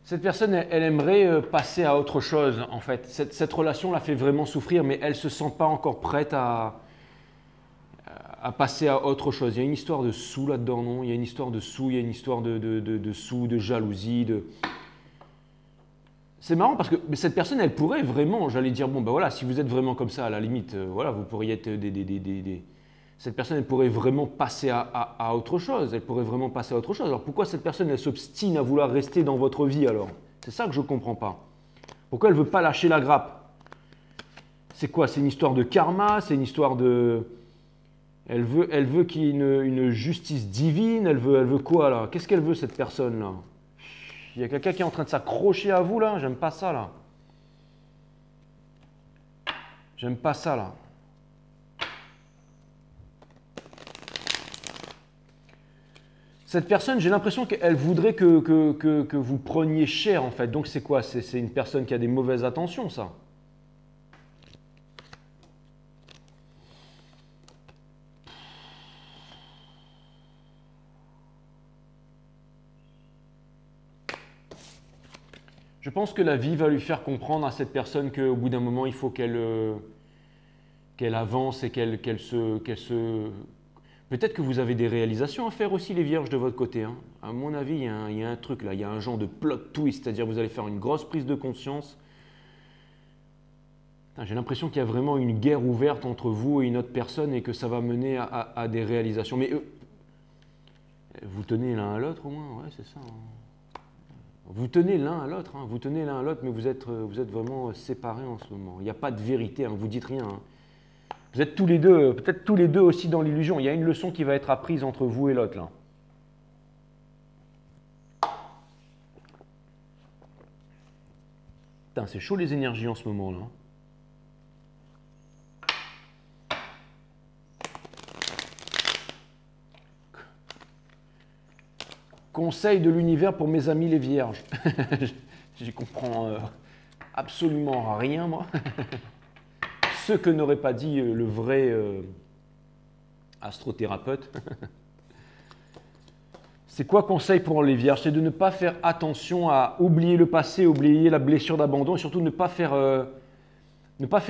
Cette personne, elle aimerait passer à autre chose en fait. Cette relation la fait vraiment souffrir, mais elle ne se sent pas encore prête à passer à autre chose. Il y a une histoire de sous là-dedans, non? Il y a une histoire de sous, il y a une histoire de sous, de jalousie. C'est marrant parce que cette personne, elle pourrait vraiment, j'allais dire, bon ben voilà, si vous êtes vraiment comme ça, à la limite, voilà, vous pourriez être Cette personne, elle pourrait vraiment passer à autre chose. Elle pourrait vraiment passer à autre chose. Alors pourquoi cette personne, elle s'obstine à vouloir rester dans votre vie alors? C'est ça que je ne comprends pas. Pourquoi elle ne veut pas lâcher la grappe? C'est quoi? C'est une histoire de karma? C'est une histoire de... Elle veut qu'il y ait une justice divine? Elle veut quoi là? Qu'est-ce qu'elle veut cette personne là? Il y a quelqu'un qui est en train de s'accrocher à vous là? J'aime pas ça là. J'aime pas ça là. Cette personne, j'ai l'impression qu'elle voudrait que vous preniez cher en fait. Donc c'est quoi? C'est une personne qui a des mauvaises intentions, ça. Je pense que la vie va lui faire comprendre à cette personne qu'au bout d'un moment, il faut qu'elle avance et qu'elle se... Peut-être que vous avez des réalisations à faire aussi, les vierges, de votre côté. Hein. À mon avis, il y a un truc là, il y a un genre de plot twist, c'est-à-dire vous allez faire une grosse prise de conscience. J'ai l'impression qu'il y a vraiment une guerre ouverte entre vous et une autre personne et que ça va mener à des réalisations. Mais vous tenez l'un à l'autre au moins, ouais, c'est ça. Hein. Vous tenez l'un à l'autre, hein. Vous tenez l'un à l'autre, mais vous êtes vraiment séparés en ce moment. Il n'y a pas de vérité, hein. Vous dites rien. Hein. Vous êtes tous les deux, peut-être tous les deux aussi dans l'illusion. Il y a une leçon qui va être apprise entre vous et l'autre là. Putain, c'est chaud les énergies en ce moment là. Conseil de l'univers pour mes amis les vierges. J'y comprends absolument rien moi. Ce que n'aurait pas dit le vrai astrothérapeute. C'est quoi conseil pour les vierges? C'est de ne pas faire attention à oublier le passé, oublier la blessure d'abandon et surtout ne pas faire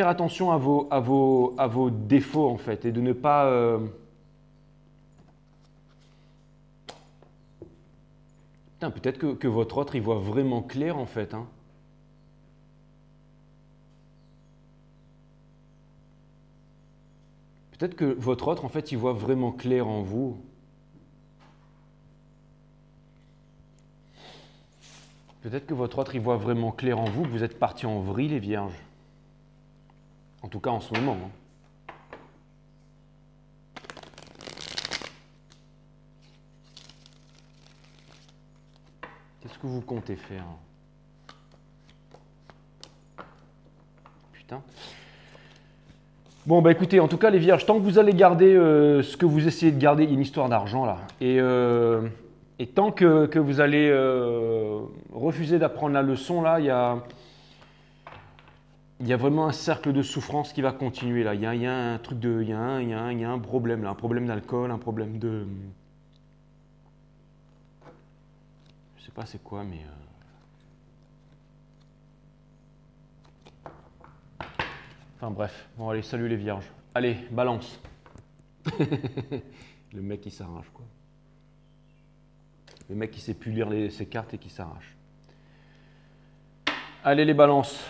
attention à vos défauts en fait et de ne pas... Putain, peut-être que votre autre, il voit vraiment clair en fait. Hein. Peut-être que votre autre, en fait, il voit vraiment clair en vous. Peut-être que votre autre, il voit vraiment clair en vous, que vous êtes partis en vrille, les vierges. En tout cas, en ce moment. Hein. Qu'est-ce que vous comptez faire? Putain. Bon, bah écoutez, en tout cas, les vierges, tant que vous allez garder ce que vous essayez de garder, une histoire d'argent là, et tant que vous allez refuser d'apprendre la leçon là, il y a vraiment un cercle de souffrance qui va continuer là. Il y a un truc de, il y a un problème là, un problème d'alcool, un problème de, je sais pas c'est quoi, mais enfin bref, bon allez, salut les vierges. Allez, balance. Le mec qui s'arrache quoi. Le mec qui sait plus lire ses cartes et qui s'arrache. Allez les balances.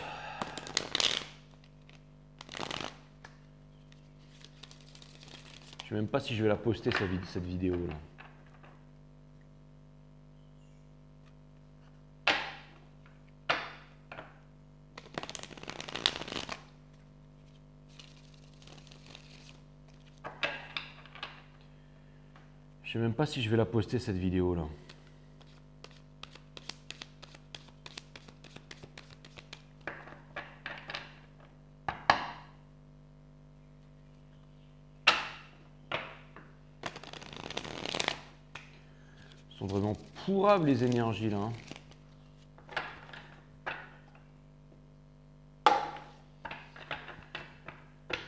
Je sais même pas si je vais la poster cette vidéo là. Je sais même pas si je vais la poster cette vidéo là. Ils sont vraiment pourrables les énergies là.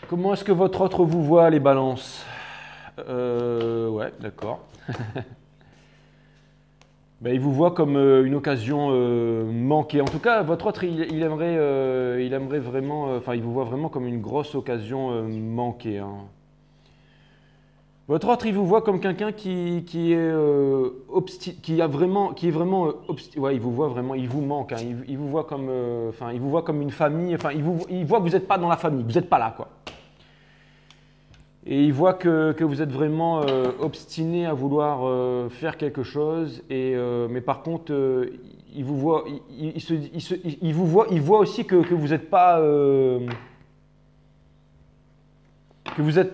Comment est-ce que votre autre vous voit les balances? Ouais, d'accord. Ben, il vous voit comme une occasion manquée. En tout cas, votre autre, il aimerait vraiment, enfin, il vous voit vraiment comme une grosse occasion manquée. Hein. Votre autre, il vous voit comme quelqu'un qui est vraiment, ouais, il vous voit vraiment, il vous manque. Hein. Il vous voit comme, enfin, il vous voit comme une famille. Enfin, il voit que vous n'êtes pas dans la famille, que vous n'êtes pas là, quoi. Et il voit que vous êtes vraiment obstiné à vouloir faire quelque chose. Mais par contre, il vous voit, il voit aussi que vous n'êtes pas,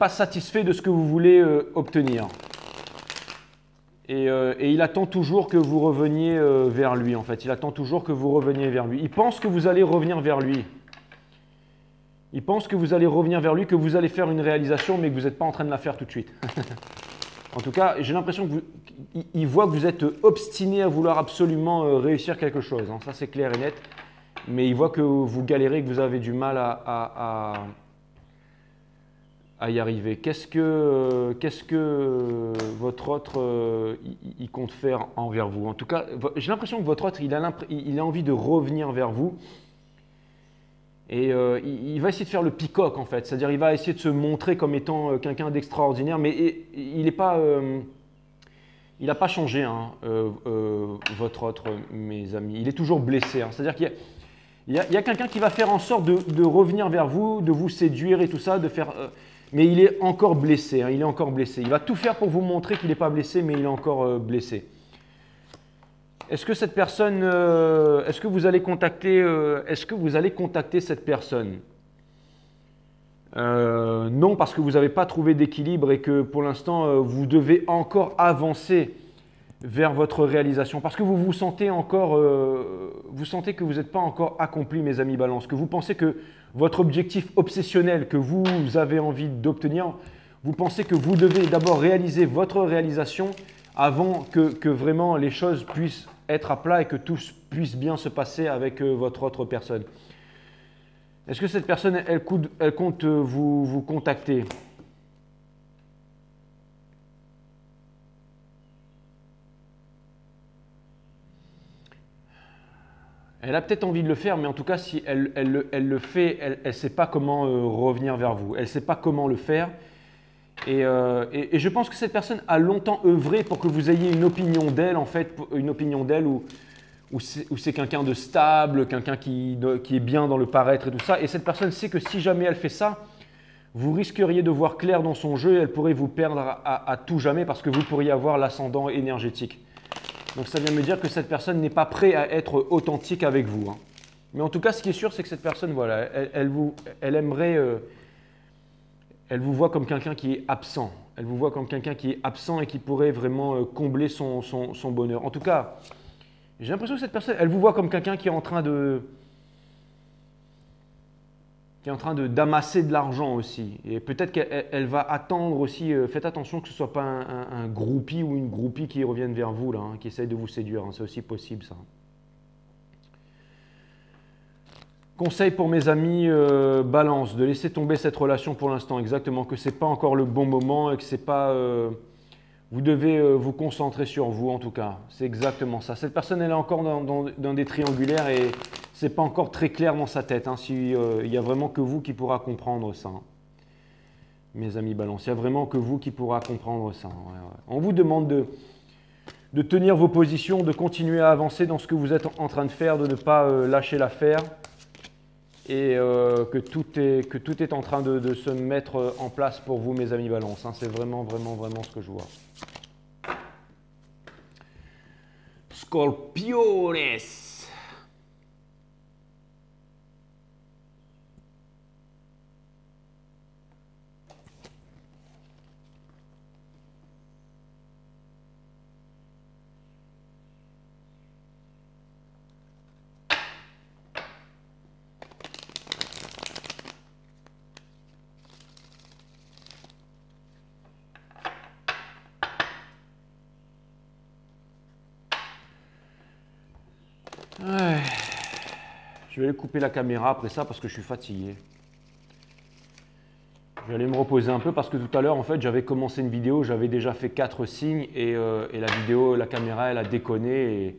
satisfait de ce que vous voulez obtenir. Et il attend toujours que vous reveniez vers lui, en fait. Il attend toujours que vous reveniez vers lui. Il pense que vous allez revenir vers lui. Il pense que vous allez revenir vers lui, que vous allez faire une réalisation, mais que vous n'êtes pas en train de la faire tout de suite. En tout cas, j'ai l'impression qu'il voit que vous êtes obstiné à vouloir absolument réussir quelque chose. Hein. Ça, c'est clair et net. Mais il voit que vous galérez, que vous avez du mal à y arriver. Qu'est-ce que votre autre il compte faire envers vous? En tout cas, j'ai l'impression que votre autre, il a envie de revenir vers vous. Et il va essayer de faire le peacock, en fait. C'est-à-dire il va essayer de se montrer comme étant quelqu'un d'extraordinaire, mais il n'a pas changé, hein, votre autre, mes amis. Il est toujours blessé. Hein. C'est-à-dire qu'il y a quelqu'un qui va faire en sorte de revenir vers vous, de vous séduire et tout ça, mais il est encore blessé. Hein, il est encore blessé. Il va tout faire pour vous montrer qu'il n'est pas blessé, mais il est encore blessé. Est-ce que cette personne, est-ce que vous allez contacter cette personne? Non, parce que vous n'avez pas trouvé d'équilibre et que pour l'instant, vous devez encore avancer vers votre réalisation. Parce que vous sentez que vous n'êtes pas encore accompli, mes amis Balance, que vous pensez que votre objectif obsessionnel que vous avez envie d'obtenir, vous pensez que vous devez d'abord réaliser votre réalisation avant que vraiment les choses puissent être à plat et que tout puisse bien se passer avec votre autre personne. Est-ce que cette personne, elle compte vous contacter? Elle a peut-être envie de le faire, mais en tout cas, si elle le fait, elle ne sait pas comment revenir vers vous. Elle ne sait pas comment le faire. Et je pense que cette personne a longtemps œuvré pour que vous ayez une opinion d'elle, en fait, une opinion d'elle où c'est quelqu'un de stable, quelqu'un qui est bien dans le paraître et tout ça. Et cette personne sait que si jamais elle fait ça, vous risqueriez de voir clair dans son jeu et elle pourrait vous perdre à tout jamais parce que vous pourriez avoir l'ascendant énergétique. Donc ça vient me dire que cette personne n'est pas prête à être authentique avec vous. Hein. Mais en tout cas, ce qui est sûr, c'est que cette personne, voilà, elle aimerait... elle vous voit comme quelqu'un qui est absent. Elle vous voit comme quelqu'un qui est absent et qui pourrait vraiment combler son bonheur. En tout cas, j'ai l'impression que cette personne, elle vous voit comme quelqu'un qui est en train d'amasser de l'argent aussi. Et peut-être qu'elle va attendre aussi, faites attention que ce ne soit pas un groupie ou une groupie qui revienne vers vous, là, hein, qui essaye de vous séduire. Hein. C'est aussi possible, ça. Conseil pour mes amis Balance, de laisser tomber cette relation pour l'instant, exactement, que ce n'est pas encore le bon moment et que c'est pas... vous devez vous concentrer sur vous en tout cas, c'est exactement ça. Cette personne, elle est encore dans des triangulaires et ce n'est pas encore très clair dans sa tête. Hein, il n'y a vraiment que vous qui pourra comprendre ça. Hein. Mes amis Balance, il n'y a vraiment que vous qui pourra comprendre ça. Ouais, ouais. On vous demande de tenir vos positions, de continuer à avancer dans ce que vous êtes en train de faire, de ne pas lâcher l'affaire. Et que tout est en train de se mettre en place pour vous, mes amis Balance. Hein. C'est vraiment, vraiment, vraiment ce que je vois. Scorpiones. Ouais. Je vais aller couper la caméra après ça parce que je suis fatigué. Je vais aller me reposer un peu parce que tout à l'heure, en fait, j'avais commencé une vidéo, j'avais déjà fait 4 signes et la caméra, elle a déconné.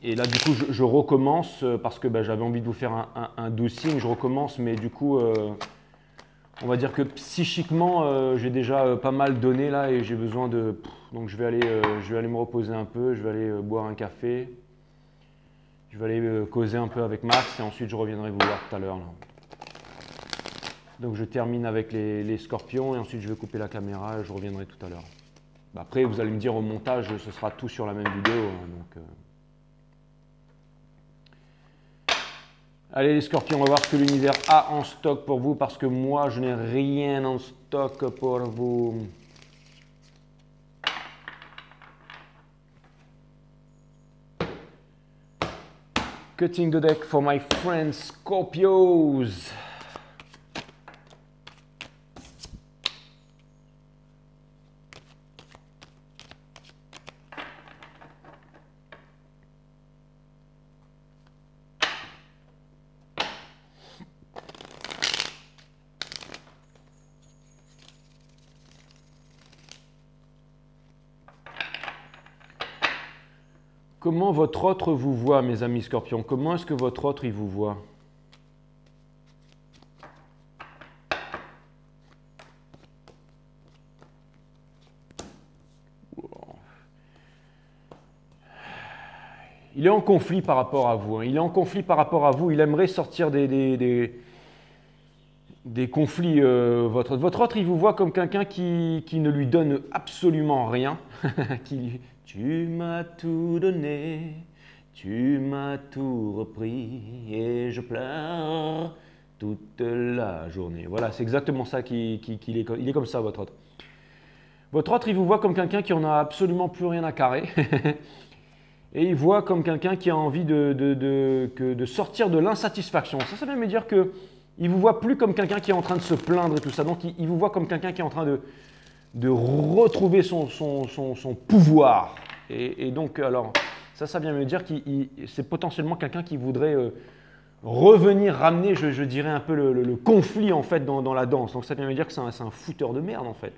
Et là, du coup, je recommence parce que j'avais envie de vous faire un 12 signes. Je recommence, mais du coup, on va dire que psychiquement, j'ai déjà pas mal donné là et j'ai besoin de... Donc, je vais aller me reposer un peu, je vais aller boire un café. Je vais aller causer un peu avec Max et ensuite je reviendrai vous voir tout à l'heure. Donc je termine avec les scorpions et ensuite je vais couper la caméra et je reviendrai tout à l'heure. Après, vous allez me dire au montage, ce sera tout sur la même vidéo. Hein, Allez les scorpions, on va voir ce que l'univers a en stock pour vous parce que moi, je n'ai rien en stock pour vous. Cutting the deck for my friends Scorpios. Comment votre autre vous voit, mes amis scorpions? Comment est-ce que votre autre, il vous voit? Il est en conflit par rapport à vous. Hein. Il est en conflit par rapport à vous. Il aimerait sortir des conflits. Votre autre, il vous voit comme quelqu'un qui ne lui donne absolument rien. Tu m'as tout donné, tu m'as tout repris et je pleure toute la journée. Voilà, c'est exactement ça qu'il est. Il est comme ça, votre autre. Votre autre, il vous voit comme quelqu'un qui en a absolument plus rien à carrer. Et il voit comme quelqu'un qui a envie de sortir de l'insatisfaction. Ça veut me dire qu'il ne vous voit plus comme quelqu'un qui est en train de se plaindre et tout ça. Donc, il vous voit comme quelqu'un qui est en train de retrouver son pouvoir. Et donc, alors, ça vient me dire que c'est potentiellement quelqu'un qui voudrait revenir ramener, je dirais, un peu le conflit en fait dans la danse. Donc, ça vient me dire que c'est un fouteur de merde en fait.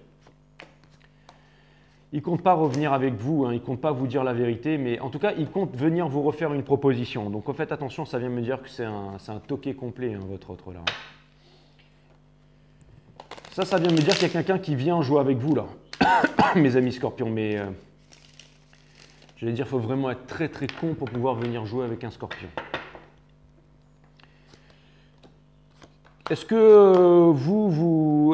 Il ne compte pas revenir avec vous, hein, il ne compte pas vous dire la vérité, mais en tout cas, il compte venir vous refaire une proposition. Donc, en fait, attention, ça vient me dire que c'est un toqué complet, hein, votre autre là. Ça vient me dire qu'il y a quelqu'un qui vient jouer avec vous, là, mes amis scorpions. Mais j'allais dire, il faut vraiment être très très con pour pouvoir venir jouer avec un scorpion. Est-ce que,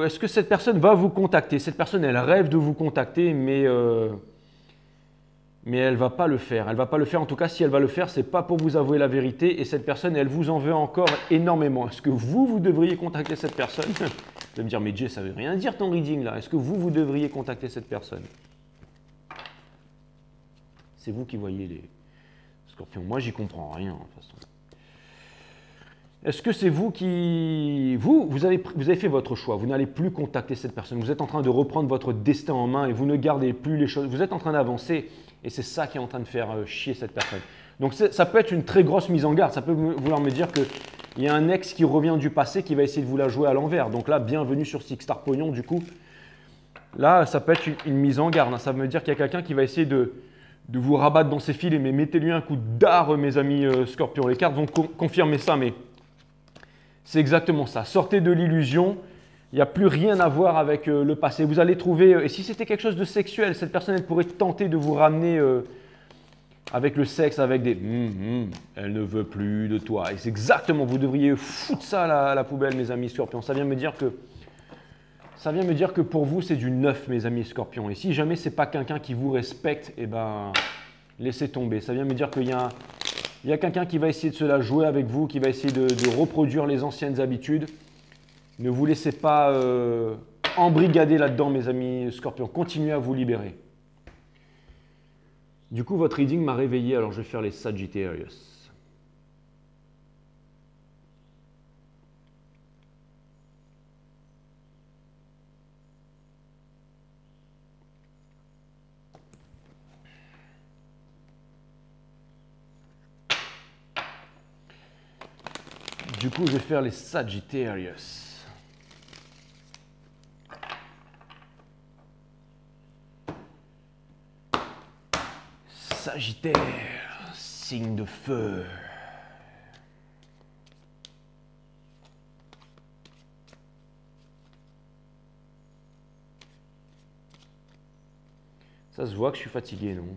est-ce que cette personne va vous contacter? Cette personne, elle rêve de vous contacter, mais elle ne va pas le faire. Elle ne va pas le faire. En tout cas, si elle va le faire, ce n'est pas pour vous avouer la vérité. Et cette personne, elle vous en veut encore énormément. Est-ce que vous devriez contacter cette personne? Vous allez me dire, mais Jay, ça ne veut rien dire ton reading là. Est-ce que vous devriez contacter cette personne? C'est vous qui voyez les scorpions. Moi, j'y comprends rien de toute façon. Est-ce que c'est vous qui… Vous avez fait votre choix. Vous n'allez plus contacter cette personne. Vous êtes en train de reprendre votre destin en main et vous ne gardez plus les choses. Vous êtes en train d'avancer et c'est ça qui est en train de faire chier cette personne. Donc, ça peut être une très grosse mise en garde. Ça peut vouloir me dire qu'il y a un ex qui revient du passé qui va essayer de vous la jouer à l'envers. Donc là, bienvenue sur Six Star Pognon. Du coup, là, ça peut être une mise en garde. Ça veut dire qu'il y a quelqu'un qui va essayer de vous rabattre dans ses filets. Mais mettez-lui un coup d'art, mes amis scorpions. Les cartes vont confirmer ça, mais… c'est exactement ça. Sortez de l'illusion. Il n'y a plus rien à voir avec le passé. Vous allez trouver… et si c'était quelque chose de sexuel, cette personne, elle pourrait tenter de vous ramener avec le sexe, avec des elle ne veut plus de toi. Et c'est exactement… vous devriez foutre ça à la poubelle, mes amis scorpions. Ça vient me dire que pour vous, c'est du neuf, mes amis scorpions. Et si jamais ce n'est pas quelqu'un qui vous respecte, eh ben, laissez tomber. Ça vient me dire qu'il y a… il y a quelqu'un qui va essayer de se la jouer avec vous, qui va essayer de reproduire les anciennes habitudes. Ne vous laissez pas embrigader là-dedans, mes amis scorpions. Continuez à vous libérer. Du coup, votre reading m'a réveillé, alors je vais faire les Sagittarius. Du coup, je vais faire les Sagittarius. Sagittaire, signe de feu. Ça se voit que je suis fatigué, non?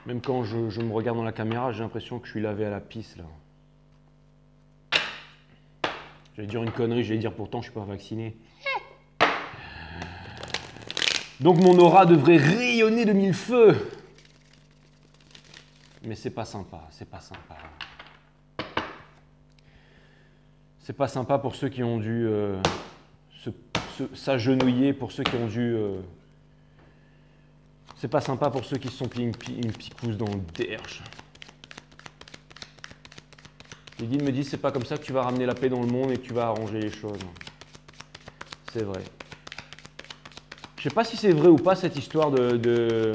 Même quand je me regarde dans la caméra, j'ai l'impression que je suis lavé à la pisse, là. Je vais dire une connerie, je vais dire pourtant je ne suis pas vacciné. Donc mon aura devrait rayonner de mille feux. Mais c'est pas sympa, c'est pas sympa. C'est pas sympa pour ceux qui ont dû s'agenouiller, pour ceux qui ont dû... c'est pas sympa pour ceux qui se sont pris une picouse dans le derche. Les guides me disent c'est pas comme ça que tu vas ramener la paix dans le monde et que tu vas arranger les choses. C'est vrai. Je sais pas si c'est vrai ou pas cette histoire de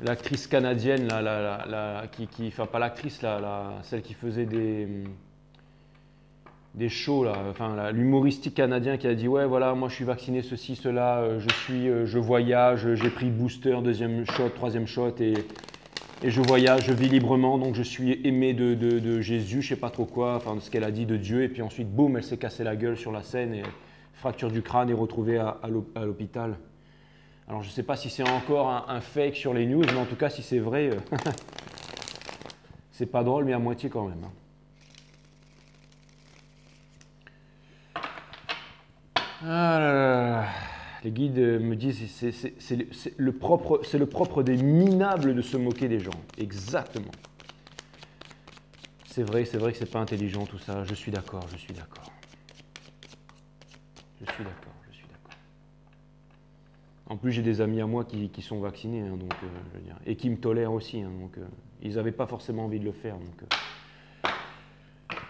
l'actrice canadienne, enfin pas l'actrice, celle qui faisait des shows, là, enfin l'humoristique canadien qui a dit ouais voilà moi je suis vacciné ceci, cela, je voyage, j'ai pris booster, deuxième shot, troisième shot et je voyage, je vis librement, donc je suis aimé de Jésus, je sais pas trop quoi, enfin de ce qu'elle a dit de Dieu, et puis ensuite boum elle s'est cassé la gueule sur la scène et fracture du crâne et retrouvée à l'hôpital. Alors je sais pas si c'est encore un fake sur les news, mais en tout cas si c'est vrai, c'est pas drôle mais à moitié quand même. Ah là là. Les guides me disent c'est le propre des minables de se moquer des gens. Exactement. C'est vrai que c'est pas intelligent tout ça. Je suis d'accord, je suis d'accord. Je suis d'accord, je suis d'accord. En plus, j'ai des amis à moi qui sont vaccinés, hein, donc, je veux dire, et qui me tolèrent aussi. Hein, donc, ils n'avaient pas forcément envie de le faire. Donc,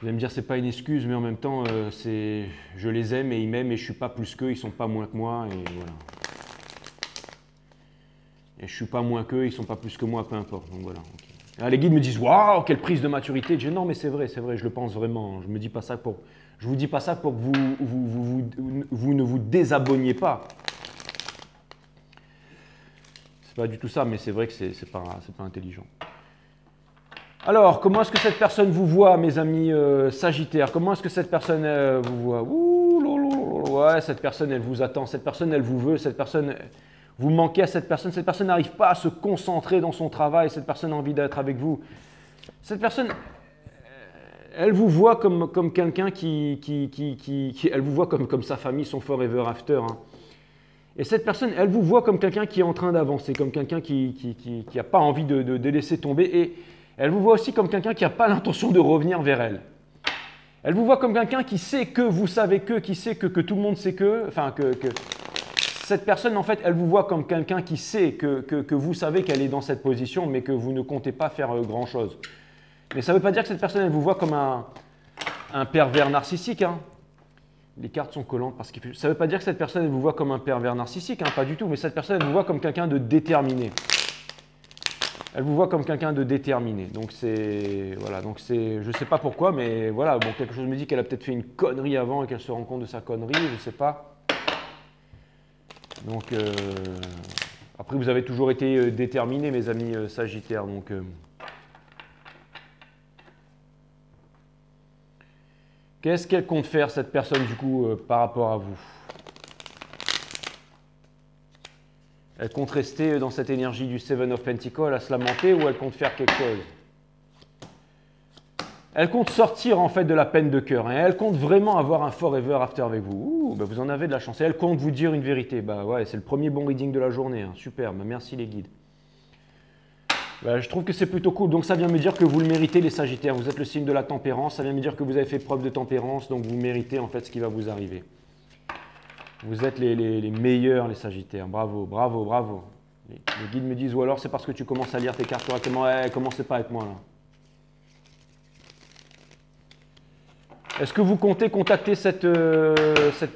vous allez me dire, c'est pas une excuse, mais en même temps, je les aime et ils m'aiment et je suis pas plus qu'eux, ils sont pas moins que moi et voilà. Et je suis pas moins qu'eux, ils sont pas plus que moi, peu importe. Donc voilà. Okay. Alors, les guides me disent, waouh, quelle prise de maturité. Je dis non, mais c'est vrai, je le pense vraiment. Je me dis pas ça pour, je vous dis pas ça pour que vous ne vous désabonniez pas. C'est pas du tout ça, mais c'est vrai que c'est pas intelligent. Alors, comment est-ce que cette personne vous voit, mes amis Sagittaires? Comment est-ce que cette personne vous voit? Ouais, cette personne, elle vous attend. Cette personne, elle vous veut. Cette personne, vous manquez à cette personne. Cette personne n'arrive pas à se concentrer dans son travail. Cette personne a envie d'être avec vous. Cette personne, elle vous voit comme quelqu'un elle vous voit comme sa famille, son forever after. Hein. Et cette personne, elle vous voit comme quelqu'un qui est en train d'avancer, comme quelqu'un qui n'a pas envie de laisser tomber. Et elle vous voit aussi comme quelqu'un qui n'a pas l'intention de revenir vers elle. Elle vous voit comme quelqu'un qui sait que vous savez qui sait que tout le monde sait enfin que cette personne, en fait, elle vous voit comme quelqu'un qui sait que vous savez qu'elle est dans cette position, mais que vous ne comptez pas faire grand-chose. Mais ça ne veut pas dire que cette personne, elle vous voit comme un pervers narcissique. Hein. Les cartes sont collantes parce que ça ne veut pas dire que cette personne, elle vous voit comme un pervers narcissique, hein, pas du tout, mais cette personne, elle vous voit comme quelqu'un de déterminé. Elle vous voit comme quelqu'un de déterminé. Donc c'est voilà, donc c'est, je sais pas pourquoi, mais voilà, bon, quelque chose me dit qu'elle a peut-être fait une connerie avant et qu'elle se rend compte de sa connerie, je sais pas. Donc après, vous avez toujours été déterminé, mes amis Sagittaires. Donc qu'est-ce qu'elle compte faire cette personne du coup par rapport à vous? Elle compte rester dans cette énergie du Seven of Pentacles à se lamenter ou elle compte faire quelque chose? Elle compte sortir en fait de la peine de cœur. Hein. Elle compte vraiment avoir un forever after avec vous. Ouh, bah vous en avez de la chance. Et elle compte vous dire une vérité. Bah ouais, c'est le premier bon reading de la journée. Hein. Super, bah merci les guides. Bah, je trouve que c'est plutôt cool. Donc ça vient me dire que vous le méritez les Sagittaires. Vous êtes le signe de la tempérance. Ça vient me dire que vous avez fait preuve de tempérance. Donc vous méritez en fait ce qui va vous arriver. Vous êtes les meilleurs, les Sagittaires. Bravo, bravo, bravo. Les guides me disent, ou alors c'est parce que tu commences à lire tes cartes correctement. Ouais, commencez pas avec moi, là. Est-ce que vous comptez contacter cette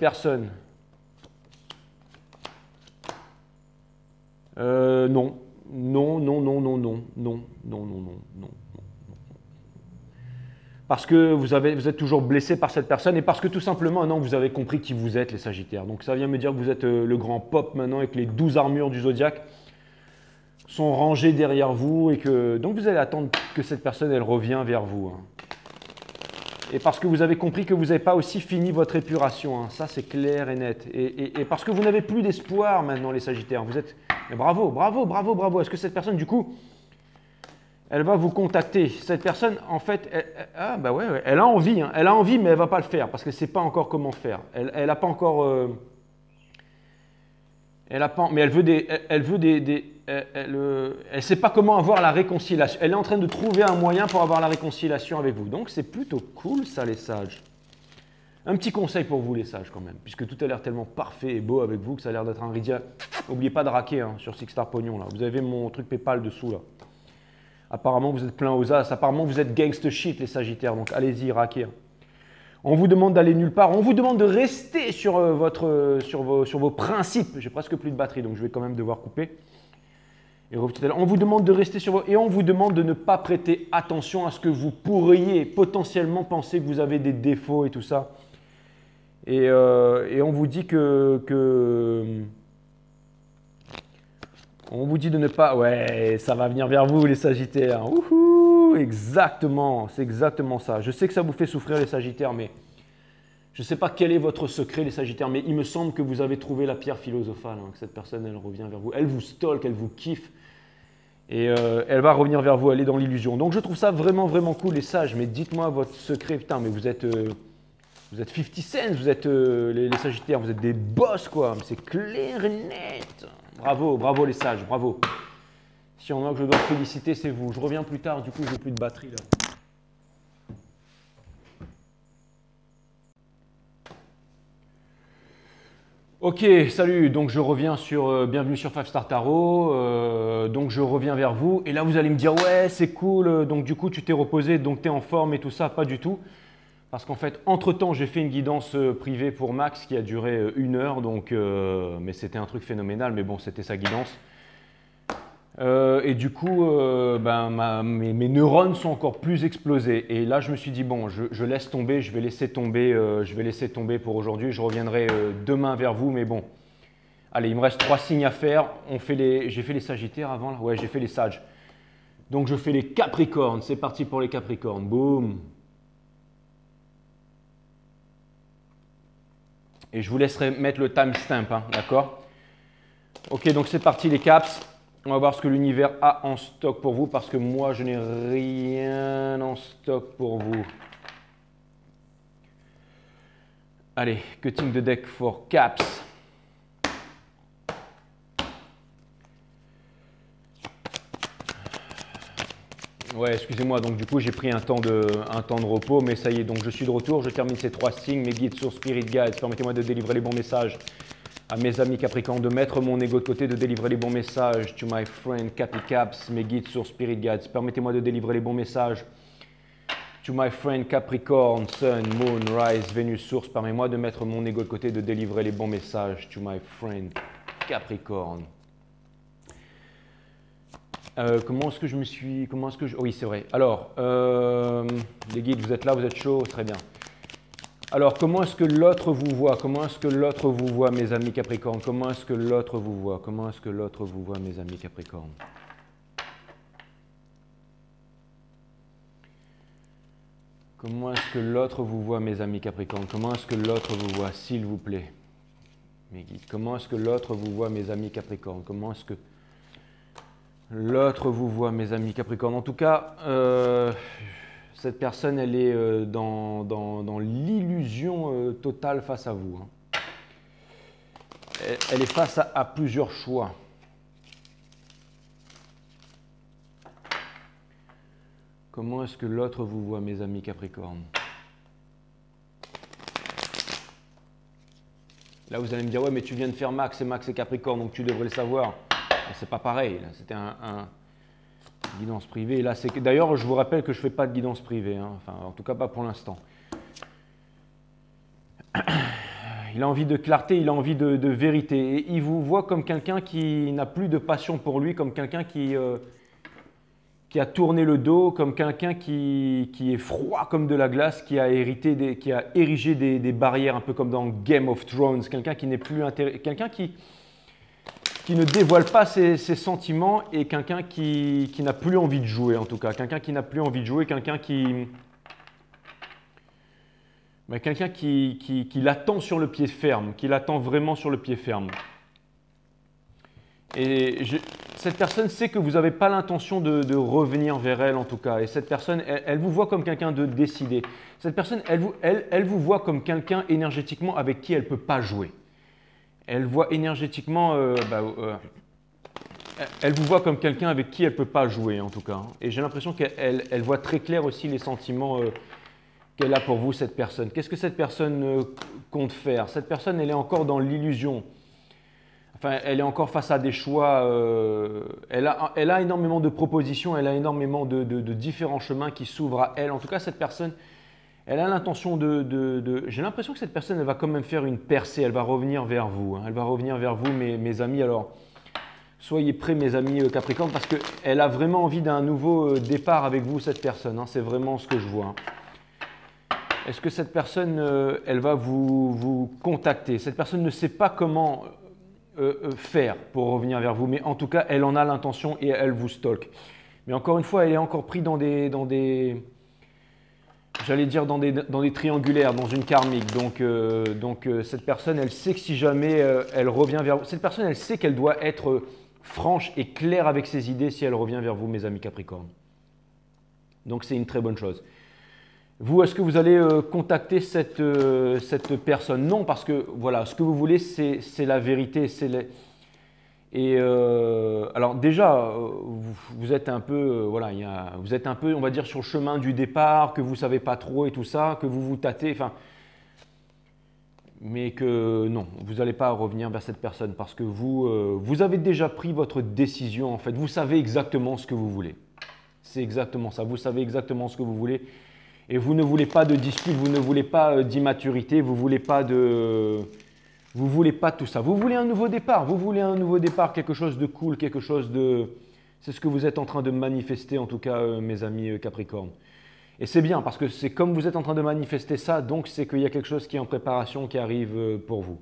personne? Non. Non, non, non, non, non, non, non, non, non, non. Parce que vous êtes toujours blessé par cette personne et parce que tout simplement, maintenant, vous avez compris qui vous êtes, les Sagittaires. Donc ça vient me dire que vous êtes le grand pop maintenant et que les 12 armures du zodiaque sont rangées derrière vous et que donc vous allez attendre que cette personne, elle revient vers vous. Hein. Et parce que vous avez compris que vous n'avez pas aussi fini votre épuration. Hein. Ça, c'est clair et net. Et parce que vous n'avez plus d'espoir maintenant, les Sagittaires. Vous êtes... Mais bravo, bravo, bravo, bravo. Est-ce que cette personne, du coup... Elle va vous contacter. Cette personne, en fait, elle a envie, hein. Elle a envie, mais elle ne va pas le faire parce qu'elle ne sait pas encore comment faire. Elle n'a pas encore... mais elle ne sait pas comment avoir la réconciliation. Elle est en train de trouver un moyen pour avoir la réconciliation avec vous. Donc, c'est plutôt cool, ça, les sages. Un petit conseil pour vous, les sages, quand même, puisque tout a l'air tellement parfait et beau avec vous que ça a l'air d'être un ridia. N'oubliez pas de raquer hein, sur Six Star Pognon, là. Vous avez mon truc PayPal dessous, là. Apparemment, vous êtes plein aux as. Apparemment, vous êtes gangsta shit, les Sagittaires. Donc, allez-y, raquez. On vous demande d'aller nulle part. On vous demande de rester sur vos principes. J'ai presque plus de batterie, donc je vais quand même devoir couper. On vous demande de rester sur vos... Et on vous demande de ne pas prêter attention à ce que vous pourriez potentiellement penser que vous avez des défauts et tout ça. Et on vous dit on vous dit de ne pas... Ouais, ça va venir vers vous, les Sagittaires. Wouhou, exactement, c'est exactement ça. Je sais que ça vous fait souffrir, les Sagittaires, mais je ne sais pas quel est votre secret, les Sagittaires, mais il me semble que vous avez trouvé la pierre philosophale, hein, que cette personne, elle revient vers vous. Elle vous stalk, elle vous kiffe, et elle va revenir vers vous, elle est dans l'illusion. Donc, je trouve ça vraiment, vraiment cool, les Sages. Mais dites-moi votre secret, putain, mais vous êtes 50 Cent, vous êtes les Sagittaires, vous êtes des boss, quoi. C'est clair et net. Bravo, bravo les Sages, bravo. Si on a que je dois féliciter, c'est vous. Je reviens plus tard, du coup, je n'ai plus de batterie là. Ok, salut, donc je reviens sur bienvenue sur 5 Star Tarot, donc je reviens vers vous et là vous allez me dire ouais c'est cool, donc du coup tu t'es reposé, donc tu es en forme et tout ça, pas du tout. Parce qu'en fait, entre-temps, j'ai fait une guidance privée pour Max qui a duré 1 heure, donc, mais c'était un truc phénoménal, mais bon, c'était sa guidance. Et du coup, mes neurones sont encore plus explosés. Et là, je me suis dit, bon, je laisse tomber, je vais laisser tomber pour aujourd'hui. Je reviendrai demain vers vous, mais bon. Allez, il me reste 3 signes à faire. J'ai fait les Sagittaires avant, là. Ouais, j'ai fait les Sages. Donc, je fais les Capricornes. C'est parti pour les Capricornes. Boum. Et je vous laisserai mettre le timestamp, hein, d'accord? Ok, donc c'est parti les caps. On va voir ce que l'univers a en stock pour vous parce que moi, je n'ai rien en stock pour vous. Allez, cutting the deck for caps. Ouais, excusez-moi, donc du coup j'ai pris un temps de repos, mais ça y est, donc je suis de retour, je termine ces 3 signes, mes guides sur Spirit Guides, permettez-moi de délivrer les bons messages à mes amis Capricornes, de mettre mon ego de côté, de délivrer les bons messages to my friend Capi Caps, mes guides sur Spirit Guides, permettez-moi de délivrer les bons messages to my friend Capricorn, Sun, Moon, Rise, Vénus, Source, permettez-moi de mettre mon ego de côté, de délivrer les bons messages to my friend Capricorn. Comment est-ce que je me suis... Oui, c'est vrai. Alors, les guides, vous êtes là, vous êtes chauds, très bien. Alors, comment est-ce que l'autre vous voit? Comment est-ce que l'autre vous voit, mes amis Capricornes? Comment est-ce que l'autre vous voit? Comment est-ce que l'autre vous voit, mes amis Capricornes? Comment est-ce que l'autre vous voit, mes amis Capricornes? Comment est-ce que l'autre vous voit, s'il vous plaît? Mes guides, comment est-ce que l'autre vous voit, mes amis Capricornes? Comment est-ce que... l'autre vous voit, mes amis Capricorne. En tout cas, cette personne, elle est dans l'illusion totale face à vous. Hein. Elle est face à plusieurs choix. Comment est-ce que l'autre vous voit, mes amis Capricorne? Là, vous allez me dire, ouais, mais tu viens de faire Max, et Max est Capricorne, donc tu devrais le savoir. C'est pas pareil, c'était un guidance privée. Là, d'ailleurs, je vous rappelle que je ne fais pas de guidance privée, hein. Enfin, en tout cas pas pour l'instant. Il a envie de clarté, il a envie de vérité. Et il vous voit comme quelqu'un qui n'a plus de passion pour lui, comme quelqu'un qui a tourné le dos, comme quelqu'un qui est froid comme de la glace, qui a érigé des barrières, un peu comme dans Game of Thrones, quelqu'un qui n'est plus intéressé, quelqu'un qui ne dévoile pas ses sentiments et quelqu'un qui n'a plus envie de jouer en tout cas. Quelqu'un qui n'a plus envie de jouer, quelqu'un qui l'attend sur le pied ferme, qui l'attend vraiment sur le pied ferme. Et cette personne sait que vous n'avez pas l'intention de revenir vers elle en tout cas. Et cette personne, elle vous voit comme quelqu'un de décidé. Cette personne, elle vous voit comme quelqu'un énergétiquement avec qui elle ne peut pas jouer. Elle voit énergétiquement, elle vous voit comme quelqu'un avec qui elle ne peut pas jouer en tout cas. Et j'ai l'impression qu'elle voit très clair aussi les sentiments qu'elle a pour vous, cette personne. Qu'est-ce que cette personne compte faire? Cette personne, elle est encore dans l'illusion. Enfin, elle est encore face à des choix. Elle a énormément de propositions, elle a énormément de différents chemins qui s'ouvrent à elle. En tout cas, cette personne, elle a l'intention j'ai l'impression que cette personne, elle va quand même faire une percée. Elle va revenir vers vous. Hein. Elle va revenir vers vous, mes amis. Alors, soyez prêts, mes amis Capricorne, parce qu'elle a vraiment envie d'un nouveau départ avec vous, cette personne. Hein. C'est vraiment ce que je vois. Hein. Est-ce que cette personne, elle va vous contacter? Cette personne ne sait pas comment faire pour revenir vers vous, mais en tout cas, elle en a l'intention et elle vous stalk. Mais encore une fois, elle est encore prise dans des j'allais dire dans des triangulaires, dans une karmique. Donc cette personne, elle sait que si jamais elle revient vers vous, cette personne, elle sait qu'elle doit être franche et claire avec ses idées si elle revient vers vous, mes amis Capricorne. Donc c'est une très bonne chose. Vous, est-ce que vous allez contacter cette personne? Non, parce que voilà, ce que vous voulez, c'est la vérité. Alors déjà, vous êtes un peu, voilà, vous êtes un peu, on va dire, sur le chemin du départ, que vous ne savez pas trop et tout ça, que vous vous tâtez, enfin, mais que non, vous n'allez pas revenir vers cette personne parce que vous avez déjà pris votre décision en fait. Vous savez exactement ce que vous voulez. C'est exactement ça. Vous savez exactement ce que vous voulez. Et vous ne voulez pas de dispute, vous ne voulez pas d'immaturité, vous ne voulez pas tout ça. Vous voulez un nouveau départ, quelque chose de cool, quelque chose de... C'est ce que vous êtes en train de manifester en tout cas, mes amis Capricorne. Et c'est bien parce que c'est comme vous êtes en train de manifester ça, donc c'est qu'il y a quelque chose qui est en préparation, qui arrive pour vous.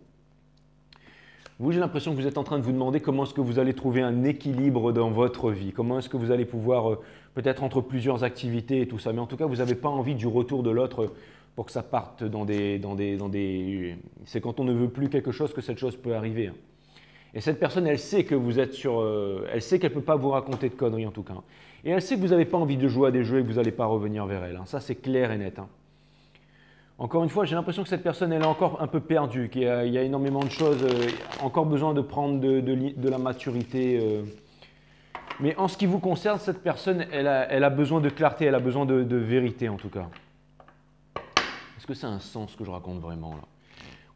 Vous, j'ai l'impression que vous êtes en train de vous demander comment est-ce que vous allez trouver un équilibre dans votre vie, comment est-ce que vous allez pouvoir, peut-être entre plusieurs activités et tout ça, mais en tout cas, vous n'avez pas envie du retour de l'autre pour que ça parte dans des... C'est quand on ne veut plus quelque chose que cette chose peut arriver. Et cette personne, elle sait que vous êtes sur... elle sait qu'elle ne peut pas vous raconter de conneries en tout cas. Et elle sait que vous n'avez pas envie de jouer à des jeux et que vous n'allez pas revenir vers elle. Ça, c'est clair et net. Encore une fois, j'ai l'impression que cette personne, elle est encore un peu perdue, qu'il y a énormément de choses, encore besoin de prendre de la maturité. Mais en ce qui vous concerne, cette personne, elle a besoin de clarté, elle a besoin de vérité en tout cas. Est-ce que c'est un sens ce que je raconte vraiment là?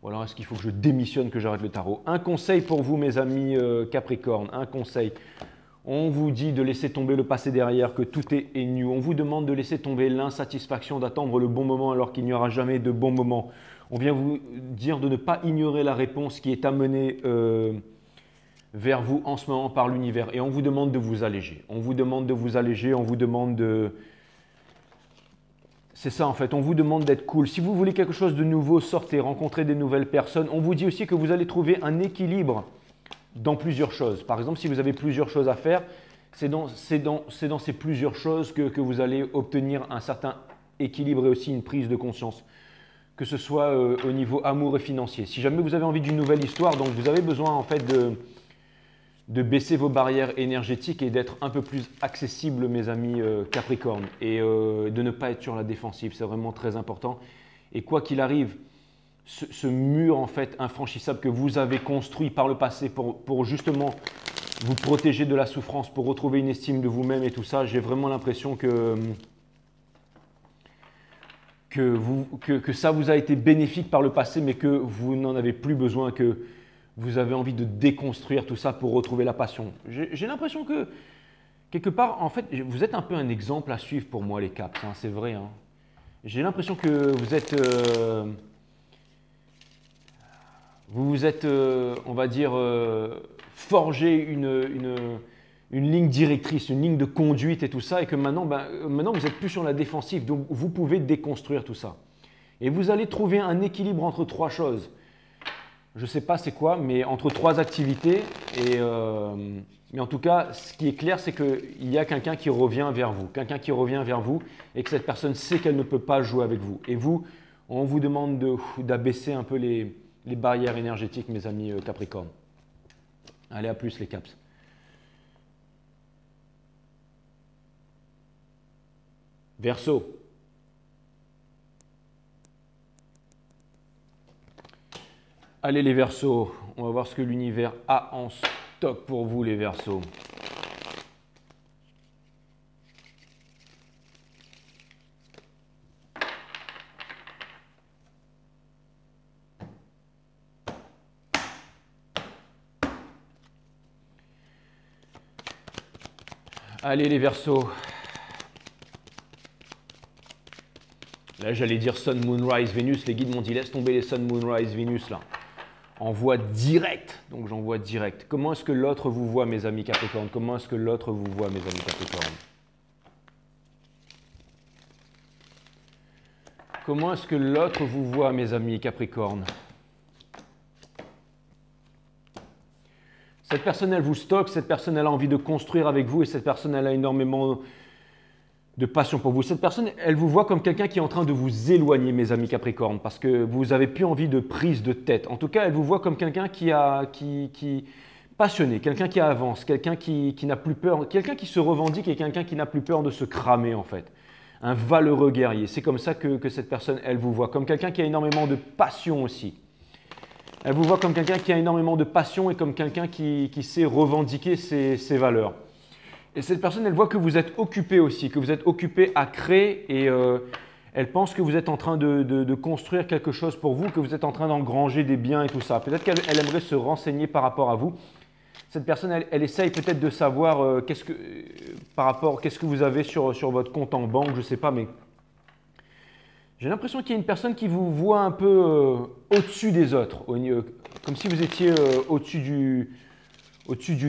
Ou alors est-ce qu'il faut que je démissionne, que j'arrête le tarot? Un conseil pour vous, mes amis Capricorne, un conseil. On vous dit de laisser tomber le passé derrière, que tout est nu. On vous demande de laisser tomber l'insatisfaction, d'attendre le bon moment alors qu'il n'y aura jamais de bon moment. On vient vous dire de ne pas ignorer la réponse qui est amenée vers vous en ce moment par l'univers. Et on vous demande de vous alléger. On vous demande de vous alléger, on vous demande de... C'est ça en fait, on vous demande d'être cool. Si vous voulez quelque chose de nouveau, sortez, rencontrez des nouvelles personnes. On vous dit aussi que vous allez trouver un équilibre dans plusieurs choses. Par exemple, si vous avez plusieurs choses à faire, c'est dans ces plusieurs choses que vous allez obtenir un certain équilibre et aussi une prise de conscience, que ce soit au niveau amour et financier. Si jamais vous avez envie d'une nouvelle histoire, donc vous avez besoin en fait de baisser vos barrières énergétiques et d'être un peu plus accessible, mes amis Capricorne, et de ne pas être sur la défensive. C'est vraiment très important. Et quoi qu'il arrive, ce mur en fait infranchissable que vous avez construit par le passé pour justement vous protéger de la souffrance, pour retrouver une estime de vous-même et tout ça, j'ai vraiment l'impression que ça vous a été bénéfique par le passé, mais que vous n'en avez plus besoin, que vous avez envie de déconstruire tout ça pour retrouver la passion. J'ai l'impression que quelque part, en fait, vous êtes un peu un exemple à suivre pour moi, les Caps, c'est vrai. J'ai l'impression que vous êtes... vous êtes, on va dire, forgé une ligne directrice, une ligne de conduite et tout ça, et que maintenant, maintenant vous n'êtes plus sur la défensive, donc vous pouvez déconstruire tout ça. Et vous allez trouver un équilibre entre trois choses. Je ne sais pas c'est quoi, mais entre trois activités. Mais en tout cas, ce qui est clair, c'est qu'il y a quelqu'un qui revient vers vous. Quelqu'un qui revient vers vous et que cette personne sait qu'elle ne peut pas jouer avec vous. Et vous, on vous demande d'abaisser un peu les barrières énergétiques, mes amis Capricorne. Allez, à plus les Caps. Verseau. Allez les Verseaux, on va voir ce que l'univers a en stock pour vous les Verseaux. Allez les Verseaux. Là j'allais dire Sun, Moon, Rise, Vénus. Les guides m'ont dit laisse tomber les Sun, Moon, Rise, Vénus là. Envoie direct. Donc j'envoie direct. Comment est-ce que l'autre vous voit mes amis Capricorne? Comment est-ce que l'autre vous voit mes amis Capricorne? Comment est-ce que l'autre vous voit mes amis Capricorne? Cette personne, elle vous stocke, cette personne, elle a envie de construire avec vous et cette personne, elle a énormément de passion pour vous. Cette personne, elle vous voit comme quelqu'un qui est en train de vous éloigner, mes amis Capricorne, parce que vous n'avez plus envie de prise de tête. En tout cas, elle vous voit comme quelqu'un qui passionné, quelqu'un qui avance, quelqu'un qui n'a plus peur, quelqu'un qui se revendique et quelqu'un qui n'a plus peur de se cramer en fait. Un valeureux guerrier. C'est comme ça que cette personne, elle vous voit, comme quelqu'un qui a énormément de passion aussi. Elle vous voit comme quelqu'un qui a énormément de passion et comme quelqu'un qui sait revendiquer ses valeurs. Et cette personne, elle voit que vous êtes occupé aussi, que vous êtes occupé à créer et elle pense que vous êtes en train de construire quelque chose pour vous, que vous êtes en train d'engranger des biens et tout ça. Peut-être qu'elle aimerait se renseigner par rapport à vous. Cette personne, elle essaye peut-être de savoir qu'est-ce que vous avez sur votre compte en banque, je ne sais pas, mais j'ai l'impression qu'il y a une personne qui vous voit un peu au-dessus des autres, comme si vous étiez au-dessus du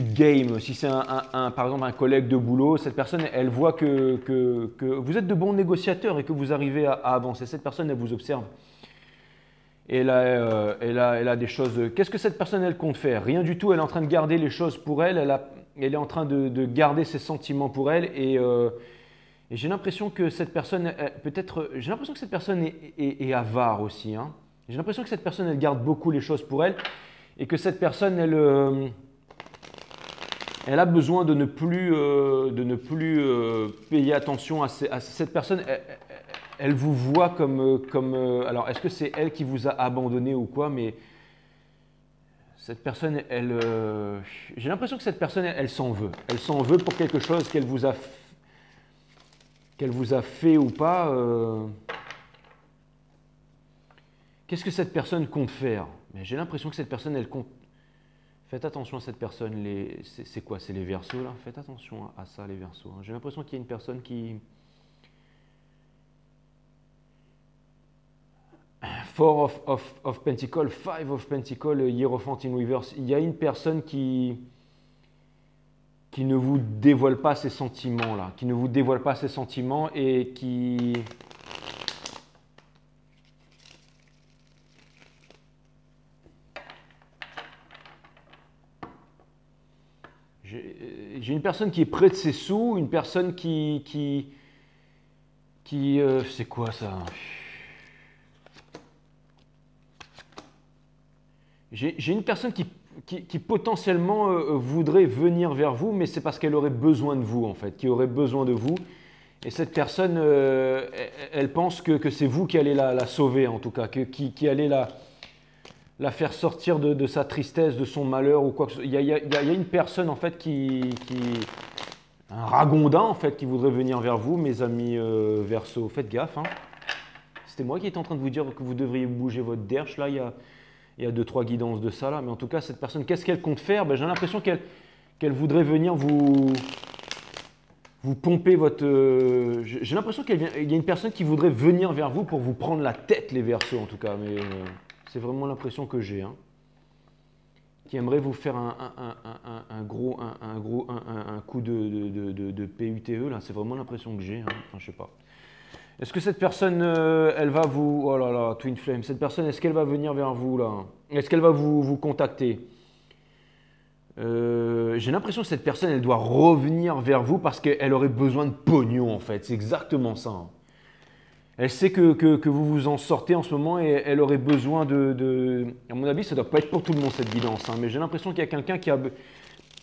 game. Si c'est par exemple un collègue de boulot, cette personne, elle voit que vous êtes de bons négociateurs et que vous arrivez à avancer. Cette personne, elle vous observe. Et elle a des choses. Qu'est-ce que cette personne, elle compte faire? Rien du tout. Elle est en train de garder les choses pour elle. Elle est en train de garder ses sentiments pour elle. Et j'ai l'impression que cette personne, j'ai l'impression que cette personne est avare aussi. Hein. J'ai l'impression que cette personne, elle garde beaucoup les choses pour elle et que cette personne, elle a besoin de ne plus payer attention à cette personne. Elle vous voit comme alors, est-ce que c'est elle qui vous a abandonné ou quoi? Mais cette personne, j'ai l'impression que cette personne, elle s'en veut. Elle s'en veut pour quelque chose qu'elle vous a fait ou pas. Qu'est-ce que cette personne compte faire? Mais j'ai l'impression que cette personne, elle compte. Faites attention à cette personne. C'est quoi? C'est les Verseaux là? Faites attention à ça, les Verseaux. J'ai l'impression qu'il y a une personne qui. Four of Pentacles, Five of Pentacles, Hierophant in Reverse. Il y a une personne qui ne vous dévoile pas ses sentiments là, qui ne vous dévoile pas ses sentiments et qui j'ai une personne qui est près de ses sous, une personne qui c'est quoi ça? J'ai une personne qui potentiellement voudrait venir vers vous, mais c'est parce qu'elle aurait besoin de vous, en fait, qui aurait besoin de vous. Et cette personne, elle pense que c'est vous qui allez la sauver, en tout cas, qui allez la faire sortir de sa tristesse, de son malheur ou quoi que ce soit. Il y a une personne, en fait, un ragondin, en fait, qui voudrait venir vers vous, mes amis Verseaux. Faites gaffe, hein. C'était moi qui étais en train de vous dire que vous devriez bouger votre derche, là, il y a 2-3 guidances de ça là, mais en tout cas, cette personne, qu'est-ce qu'elle compte faire? Ben, j'ai l'impression qu'elle voudrait venir vous pomper votre... j'ai l'impression qu'il y a une personne qui voudrait venir vers vous pour vous prendre la tête, les Verseaux en tout cas, mais c'est vraiment l'impression que j'ai. Hein. Qui aimerait vous faire un coup de PUTE, là, c'est vraiment l'impression que j'ai, hein. Enfin, je sais pas. Est-ce que cette personne, elle va vous... Oh là là, Twin Flame. Cette personne, est-ce qu'elle va venir vers vous, là? Est-ce qu'elle va vous contacter? J'ai l'impression que cette personne, elle doit revenir vers vous parce qu'elle aurait besoin de pognon, en fait. C'est exactement ça. Hein. Elle sait que vous vous en sortez en ce moment et elle aurait besoin de... À mon avis, ça ne doit pas être pour tout le monde, cette guidance. Hein, mais j'ai l'impression qu'il y a quelqu'un qui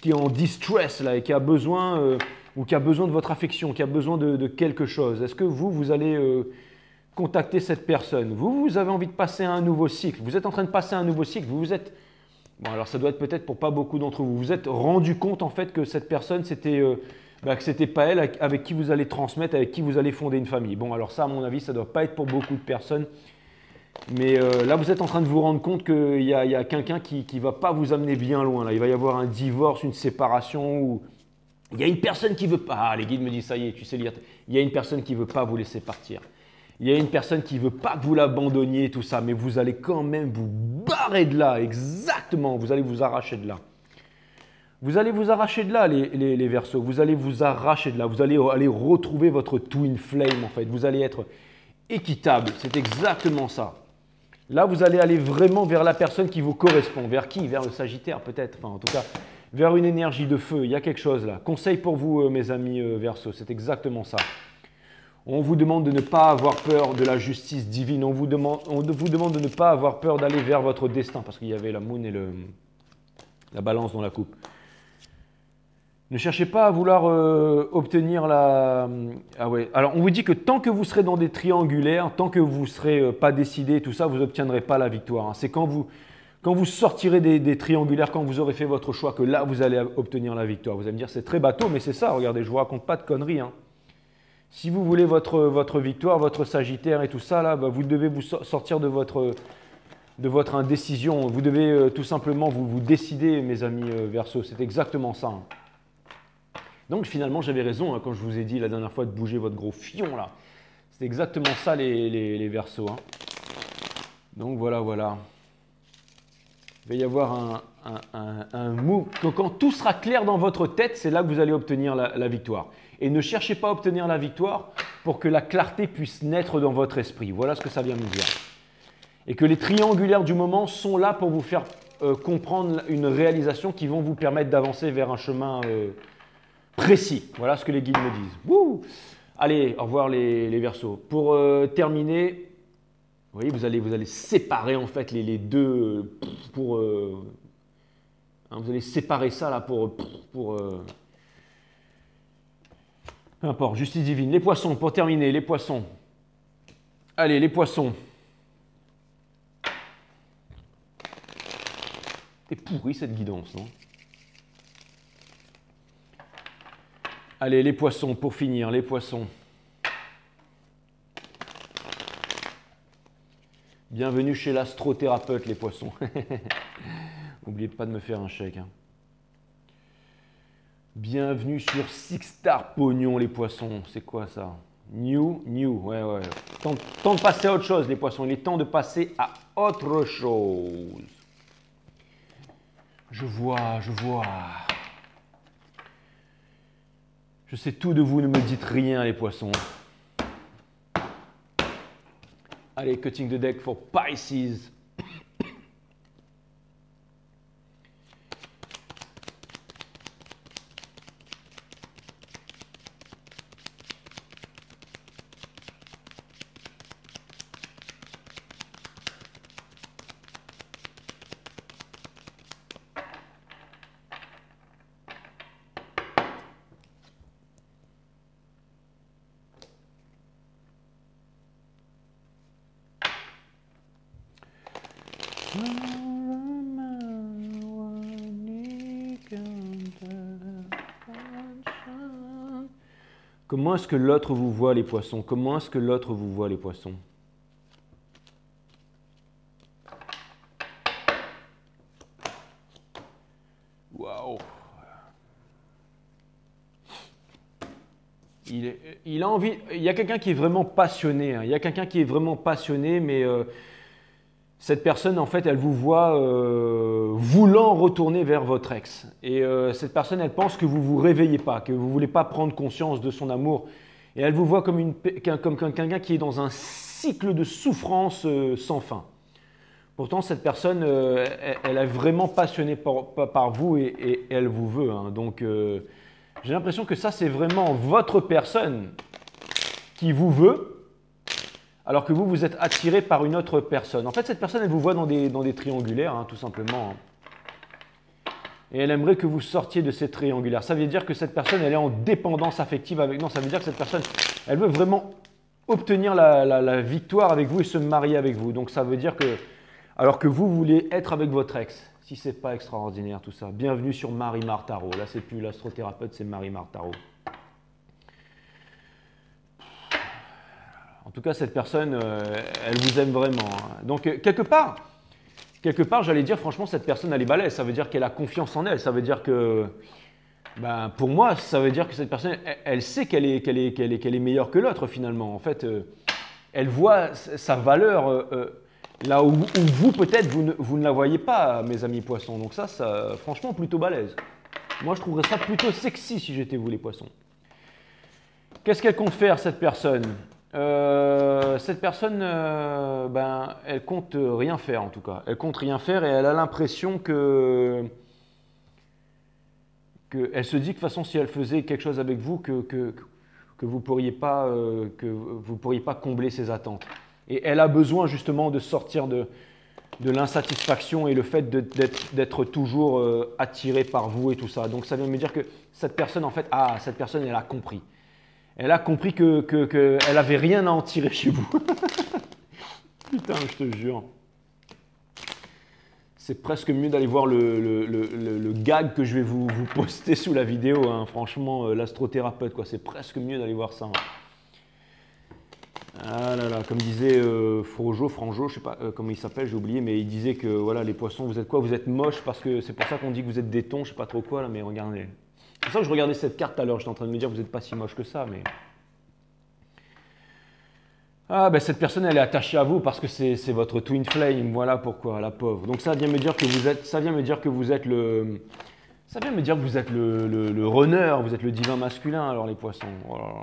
est en distress, là, et qui a besoin... ou qui a besoin de votre affection, qui a besoin de quelque chose. Est-ce que vous allez contacter cette personne? Vous avez envie de passer à un nouveau cycle. Vous êtes en train de passer à un nouveau cycle. Vous êtes, bon alors ça doit être peut-être pour pas beaucoup d'entre vous. Vous vous êtes rendu compte en fait que cette personne, que c'était pas elle avec qui vous allez transmettre, avec qui vous allez fonder une famille. Bon alors ça, à mon avis, ça doit pas être pour beaucoup de personnes. Mais là, vous êtes en train de vous rendre compte qu'il y a quelqu'un qui ne va pas vous amener bien loin. Là. Il va y avoir un divorce, une séparation, ou il y a une personne qui ne veut pas. Ah, les guides me disent, ça y est, tu sais lire. Il y a une personne qui ne veut pas vous laisser partir. Il y a une personne qui ne veut pas que vous l'abandonniez, tout ça. Mais vous allez quand même vous barrer de là, exactement. Vous allez vous arracher de là. Vous allez vous arracher de là, les Verseaux. Vous allez vous arracher de là. Vous allez aller retrouver votre twin flame, en fait. Vous allez être équitable. C'est exactement ça. Là, vous allez aller vraiment vers la personne qui vous correspond. Vers qui? Vers le Sagittaire peut-être. Enfin, en tout cas, vers une énergie de feu. Il y a quelque chose là. Conseil pour vous, mes amis Verseaux, c'est exactement ça. On vous demande de ne pas avoir peur de la justice divine. On vous demande de ne pas avoir peur d'aller vers votre destin. Parce qu'il y avait la Moon et la Balance dans la coupe. Ne cherchez pas à vouloir obtenir la... Ah ouais. Alors, on vous dit que tant que vous serez dans des triangulaires, tant que vous ne serez pas décidé, tout ça, vous n'obtiendrez pas la victoire. Hein. C'est quand vous sortirez des triangulaires, quand vous aurez fait votre choix, que là, vous allez obtenir la victoire. Vous allez me dire, c'est très bateau, mais c'est ça. Regardez, je ne vous raconte pas de conneries. Hein. Si vous voulez votre victoire, votre Sagittaire et tout ça, là, vous devez vous sortir de votre indécision. Vous devez tout simplement vous décider, mes amis Verseaux. C'est exactement ça. Hein. Donc finalement, j'avais raison hein, quand je vous ai dit la dernière fois de bouger votre gros fion là. C'est exactement ça les Verseaux. Hein. Donc voilà. Il va y avoir un move. Quand tout sera clair dans votre tête, c'est là que vous allez obtenir la victoire. Et ne cherchez pas à obtenir la victoire pour que la clarté puisse naître dans votre esprit. Voilà ce que ça vient me dire. Et que les triangulaires du moment sont là pour vous faire comprendre une réalisation qui vont vous permettre d'avancer vers un chemin précis. Voilà ce que les guides me disent. Wouh! Allez, au revoir les Verseaux. Pour terminer, vous voyez, vous allez séparer en fait les deux pour vous allez séparer ça là pour peu importe, justice divine. Les Poissons, pour terminer, les Poissons. Allez, les Poissons. C'est pourri cette guidance, non? Allez, les Poissons, pour finir, les Poissons. Bienvenue chez l'astrothérapeute, les Poissons. N'oubliez pas de me faire un chèque. Hein. Bienvenue sur Six Star Pognon, les Poissons. C'est quoi ça? New, ouais. Temps de passer à autre chose, les Poissons. Il est temps de passer à autre chose. Je vois. Je sais tout de vous, ne me dites rien, les Poissons. Allez, cutting the deck for Pisces. Comment est-ce que l'autre vous voit, les Poissons? Comment est-ce que l'autre vous voit, les Poissons? Waouh! Il a envie. Il y a quelqu'un qui est vraiment passionné. Hein. Il y a quelqu'un qui est vraiment passionné, mais cette personne, en fait, elle vous voit voulant retourner vers votre ex. Et cette personne, elle pense que vous ne vous réveillez pas, que vous ne voulez pas prendre conscience de son amour. Et elle vous voit comme quelqu'un qui est dans un cycle de souffrance sans fin. Pourtant, cette personne, elle est vraiment passionnée par vous et elle vous veut. Hein. Donc, j'ai l'impression que ça, c'est vraiment votre personne qui vous veut, alors que vous êtes attiré par une autre personne. En fait, cette personne, elle vous voit dans des triangulaires, hein, tout simplement. et elle aimerait que vous sortiez de ces triangulaires. Ça veut dire que cette personne, elle est en dépendance affective avec... Non, ça veut dire que cette personne, elle veut vraiment obtenir la victoire avec vous et se marier avec vous. Donc ça veut dire que, alors que vous voulez être avec votre ex, si c'est pas extraordinaire tout ça. Bienvenue sur Marie-Mar Tarot. Là, c'est plus l'astrothérapeute, c'est Marie-Mar Tarot. En tout cas, cette personne, elle vous aime vraiment. Donc, quelque part, j'allais dire, franchement, cette personne, elle est balèze. Ça veut dire qu'elle a confiance en elle. Ça veut dire que, ben, pour moi, ça veut dire que cette personne, elle sait qu'elle est meilleure que l'autre, finalement. En fait, elle voit sa valeur là où vous, peut-être, vous ne la voyez pas, mes amis poissons. Donc ça, franchement, plutôt balèze. Moi, je trouverais ça plutôt sexy si j'étais vous, les poissons. Qu'est-ce qu'elle compte faire, cette personne? Cette personne, ben, elle compte rien faire, en tout cas. Elle compte rien faire et elle a l'impression elle se dit que de toute façon, si elle faisait quelque chose avec vous, que vous ne pourriez pas combler ses attentes. Et elle a besoin justement de sortir de l'insatisfaction et le fait d'être toujours attirée par vous et tout ça. Donc ça vient me dire que cette personne, en fait, cette personne, elle a compris. Elle a compris qu'elle n'avait rien à en tirer chez vous. Putain, je te jure. C'est presque mieux d'aller voir le gag que je vais vous poster sous la vidéo. Hein. Franchement, l'astrothérapeute, quoi. C'est presque mieux d'aller voir ça. Hein. Ah là là, comme disait Franjo, je sais pas comment il s'appelle, j'ai oublié, mais il disait que voilà, les poissons, vous êtes quoi? Vous êtes moches parce que c'est pour ça qu'on dit que vous êtes des thons, je sais pas trop quoi là, mais regardez. C'est pour ça que je regardais cette carte tout à l'heure, j'étais en train de me dire que vous n'êtes pas si moche que ça, mais... Ah ben cette personne elle est attachée à vous parce que c'est votre twin flame, voilà pourquoi, la pauvre. Donc ça vient me dire que vous êtes, le... Ça vient me dire que vous êtes le runner, vous êtes le divin masculin alors les poissons. Oh là là.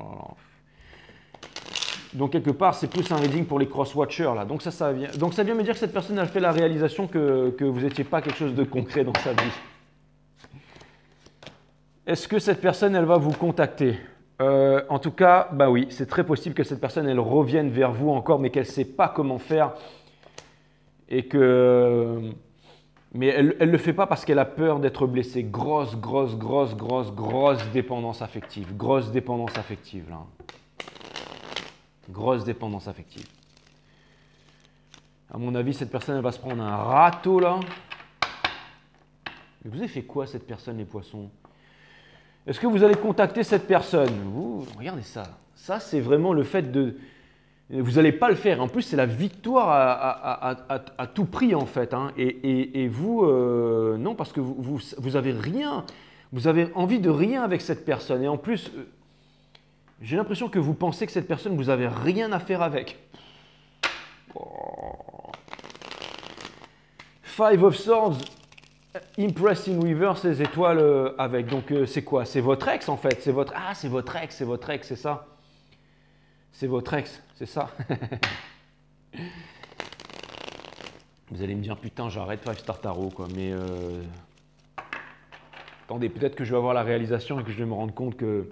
Donc quelque part, c'est plus un reading pour les cross-watchers là. Donc ça vient me dire que cette personne elle fait la réalisation que vous n'étiez pas quelque chose de concret dans sa vie. Est-ce que cette personne elle va vous contacter? En tout cas, bah oui, c'est très possible que cette personne elle revienne vers vous encore, mais qu'elle ne sait pas comment faire et que. Mais elle ne le fait pas parce qu'elle a peur d'être blessée. Grosse dépendance affective. Grosse dépendance affective là. Grosse dépendance affective. À mon avis, cette personne, elle va se prendre un râteau là. Mais vous avez fait quoi cette personne, les poissons? Est-ce que vous allez contacter cette personne? Regardez ça. Ça, c'est vraiment le fait de... Vous n'allez pas le faire. En plus, c'est la victoire à tout prix en fait. Hein. Et vous, non, parce que vous avez rien. Vous avez envie de rien avec cette personne. Et en plus... J'ai l'impression que vous pensez que cette personne, vous n'avez rien à faire avec. Oh. Five of Swords, Impress in Reverse, les étoiles avec. Donc c'est quoi? C'est votre ex en fait. C'est votre ex, c'est ça. C'est votre ex, c'est ça. Vous allez me dire, putain, j'arrête 5 Star Tarot, quoi. Mais attendez, peut-être que je vais avoir la réalisation et que je vais me rendre compte que...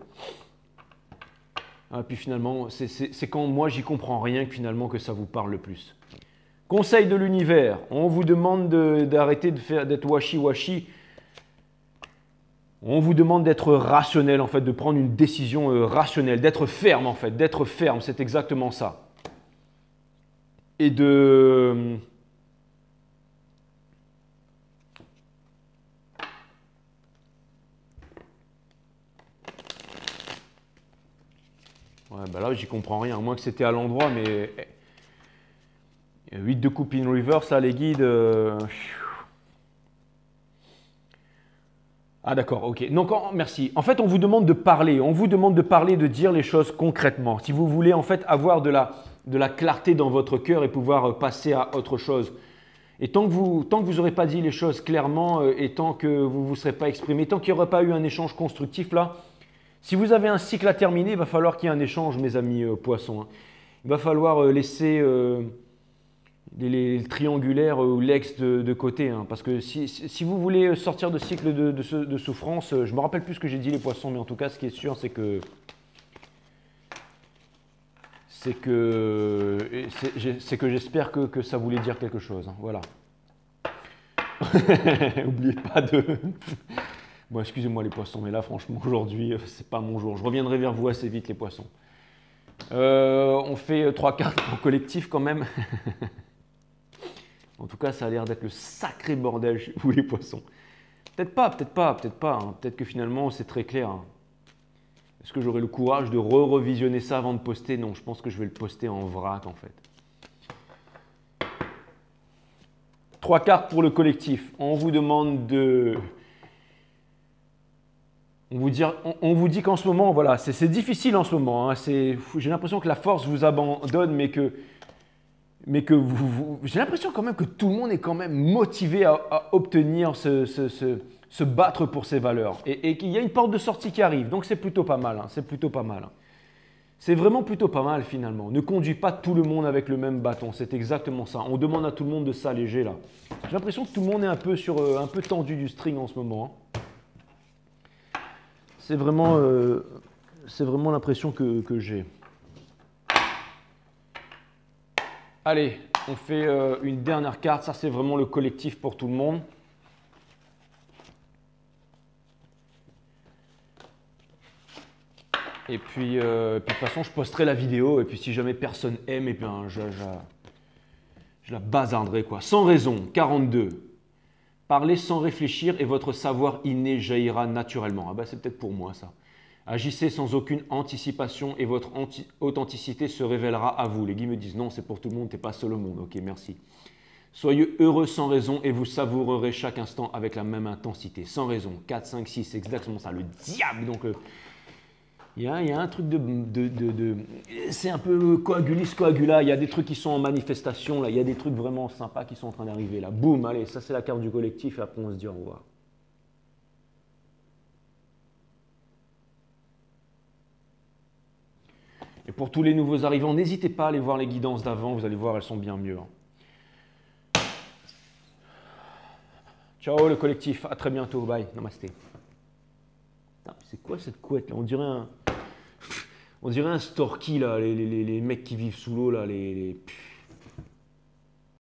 Puis finalement, c'est quand moi j'y comprends rien que finalement que ça vous parle le plus. Conseil de l'univers, on vous demande d'arrêter d'être washi-washi. On vous demande d'être rationnel en fait, de prendre une décision rationnelle, d'être ferme en fait, d'être ferme, c'est exactement ça. Et de... Ouais, bah là, j'y comprends rien, à moins que c'était à l'endroit, mais 8 de coupe in reverse, là, les guides. Ah d'accord, ok. Donc, merci. En fait, on vous demande de parler, de dire les choses concrètement. Si vous voulez en fait avoir de la clarté dans votre cœur et pouvoir passer à autre chose. Et tant que vous n'aurez pas dit les choses clairement et tant que vous ne vous serez pas exprimé, tant qu'il n'y aura pas eu un échange constructif là, si vous avez un cycle à terminer, il va falloir qu'il y ait un échange, mes amis poissons. Hein. Il va falloir laisser les triangulaires ou l'ex de côté. Hein, parce que si vous voulez sortir de cycle de souffrance, je ne me rappelle plus ce que j'ai dit les poissons, mais en tout cas, ce qui est sûr, c'est que j'espère que ça voulait dire quelque chose. Hein, voilà. N'oubliez pas de... Bon, excusez-moi les poissons, mais là, franchement, aujourd'hui, c'est pas mon jour. Je reviendrai vers vous assez vite, les poissons. On fait 3 cartes en collectif quand même. En tout cas, ça a l'air d'être le sacré bordel chez vous, les poissons. Peut-être pas, peut-être pas, peut-être pas. Hein. Peut-être que finalement, c'est très clair. Hein. Est-ce que j'aurai le courage de revisionner ça avant de poster? Non, je pense que je vais le poster en vrac, en fait. 3 cartes pour le collectif. On vous demande de... On vous dit qu'en ce moment, voilà, c'est difficile en ce moment. Hein. J'ai l'impression que la force vous abandonne, mais que j'ai l'impression quand même que tout le monde est quand même motivé à obtenir, se battre pour ses valeurs. Et qu'il y a une porte de sortie qui arrive. Donc c'est plutôt pas mal. Hein. C'est plutôt pas mal. Hein. C'est vraiment plutôt pas mal finalement. Ne conduis pas tout le monde avec le même bâton. C'est exactement ça. On demande à tout le monde de s'alléger là. J'ai l'impression que tout le monde est un peu, un peu tendu du string en ce moment. Hein. C'est vraiment l'impression que j'ai. Allez, on fait une dernière carte. Ça, c'est vraiment le collectif pour tout le monde. Et puis, de toute façon, je posterai la vidéo. Et puis, si jamais personne aime, eh bien, je la bazarderai, quoi. Sans raison, 42. Parlez sans réfléchir et votre savoir inné jaillira naturellement. Ah bah, c'est peut-être pour moi, ça. Agissez sans aucune anticipation et votre authenticité se révélera à vous. Les guides me disent non, c'est pour tout le monde, tu n'es pas seul au monde. Ok, merci. Soyez heureux sans raison et vous savourerez chaque instant avec la même intensité. Sans raison. 4, 5, 6, c'est exactement ça. Le diable. Donc, il y a un truc c'est un peu coagulis coagula. Il y a des trucs qui sont en manifestation. Là. Il y a des trucs vraiment sympas qui sont en train d'arriver. Là, boum, allez, ça c'est la carte du collectif et après on se dit au revoir. Et pour tous les nouveaux arrivants, n'hésitez pas à aller voir les guidances d'avant. Vous allez voir, elles sont bien mieux. Hein. Ciao le collectif. À très bientôt. Bye. Namasté. C'est quoi cette couette là? On dirait un storky là, les mecs qui vivent sous l'eau là,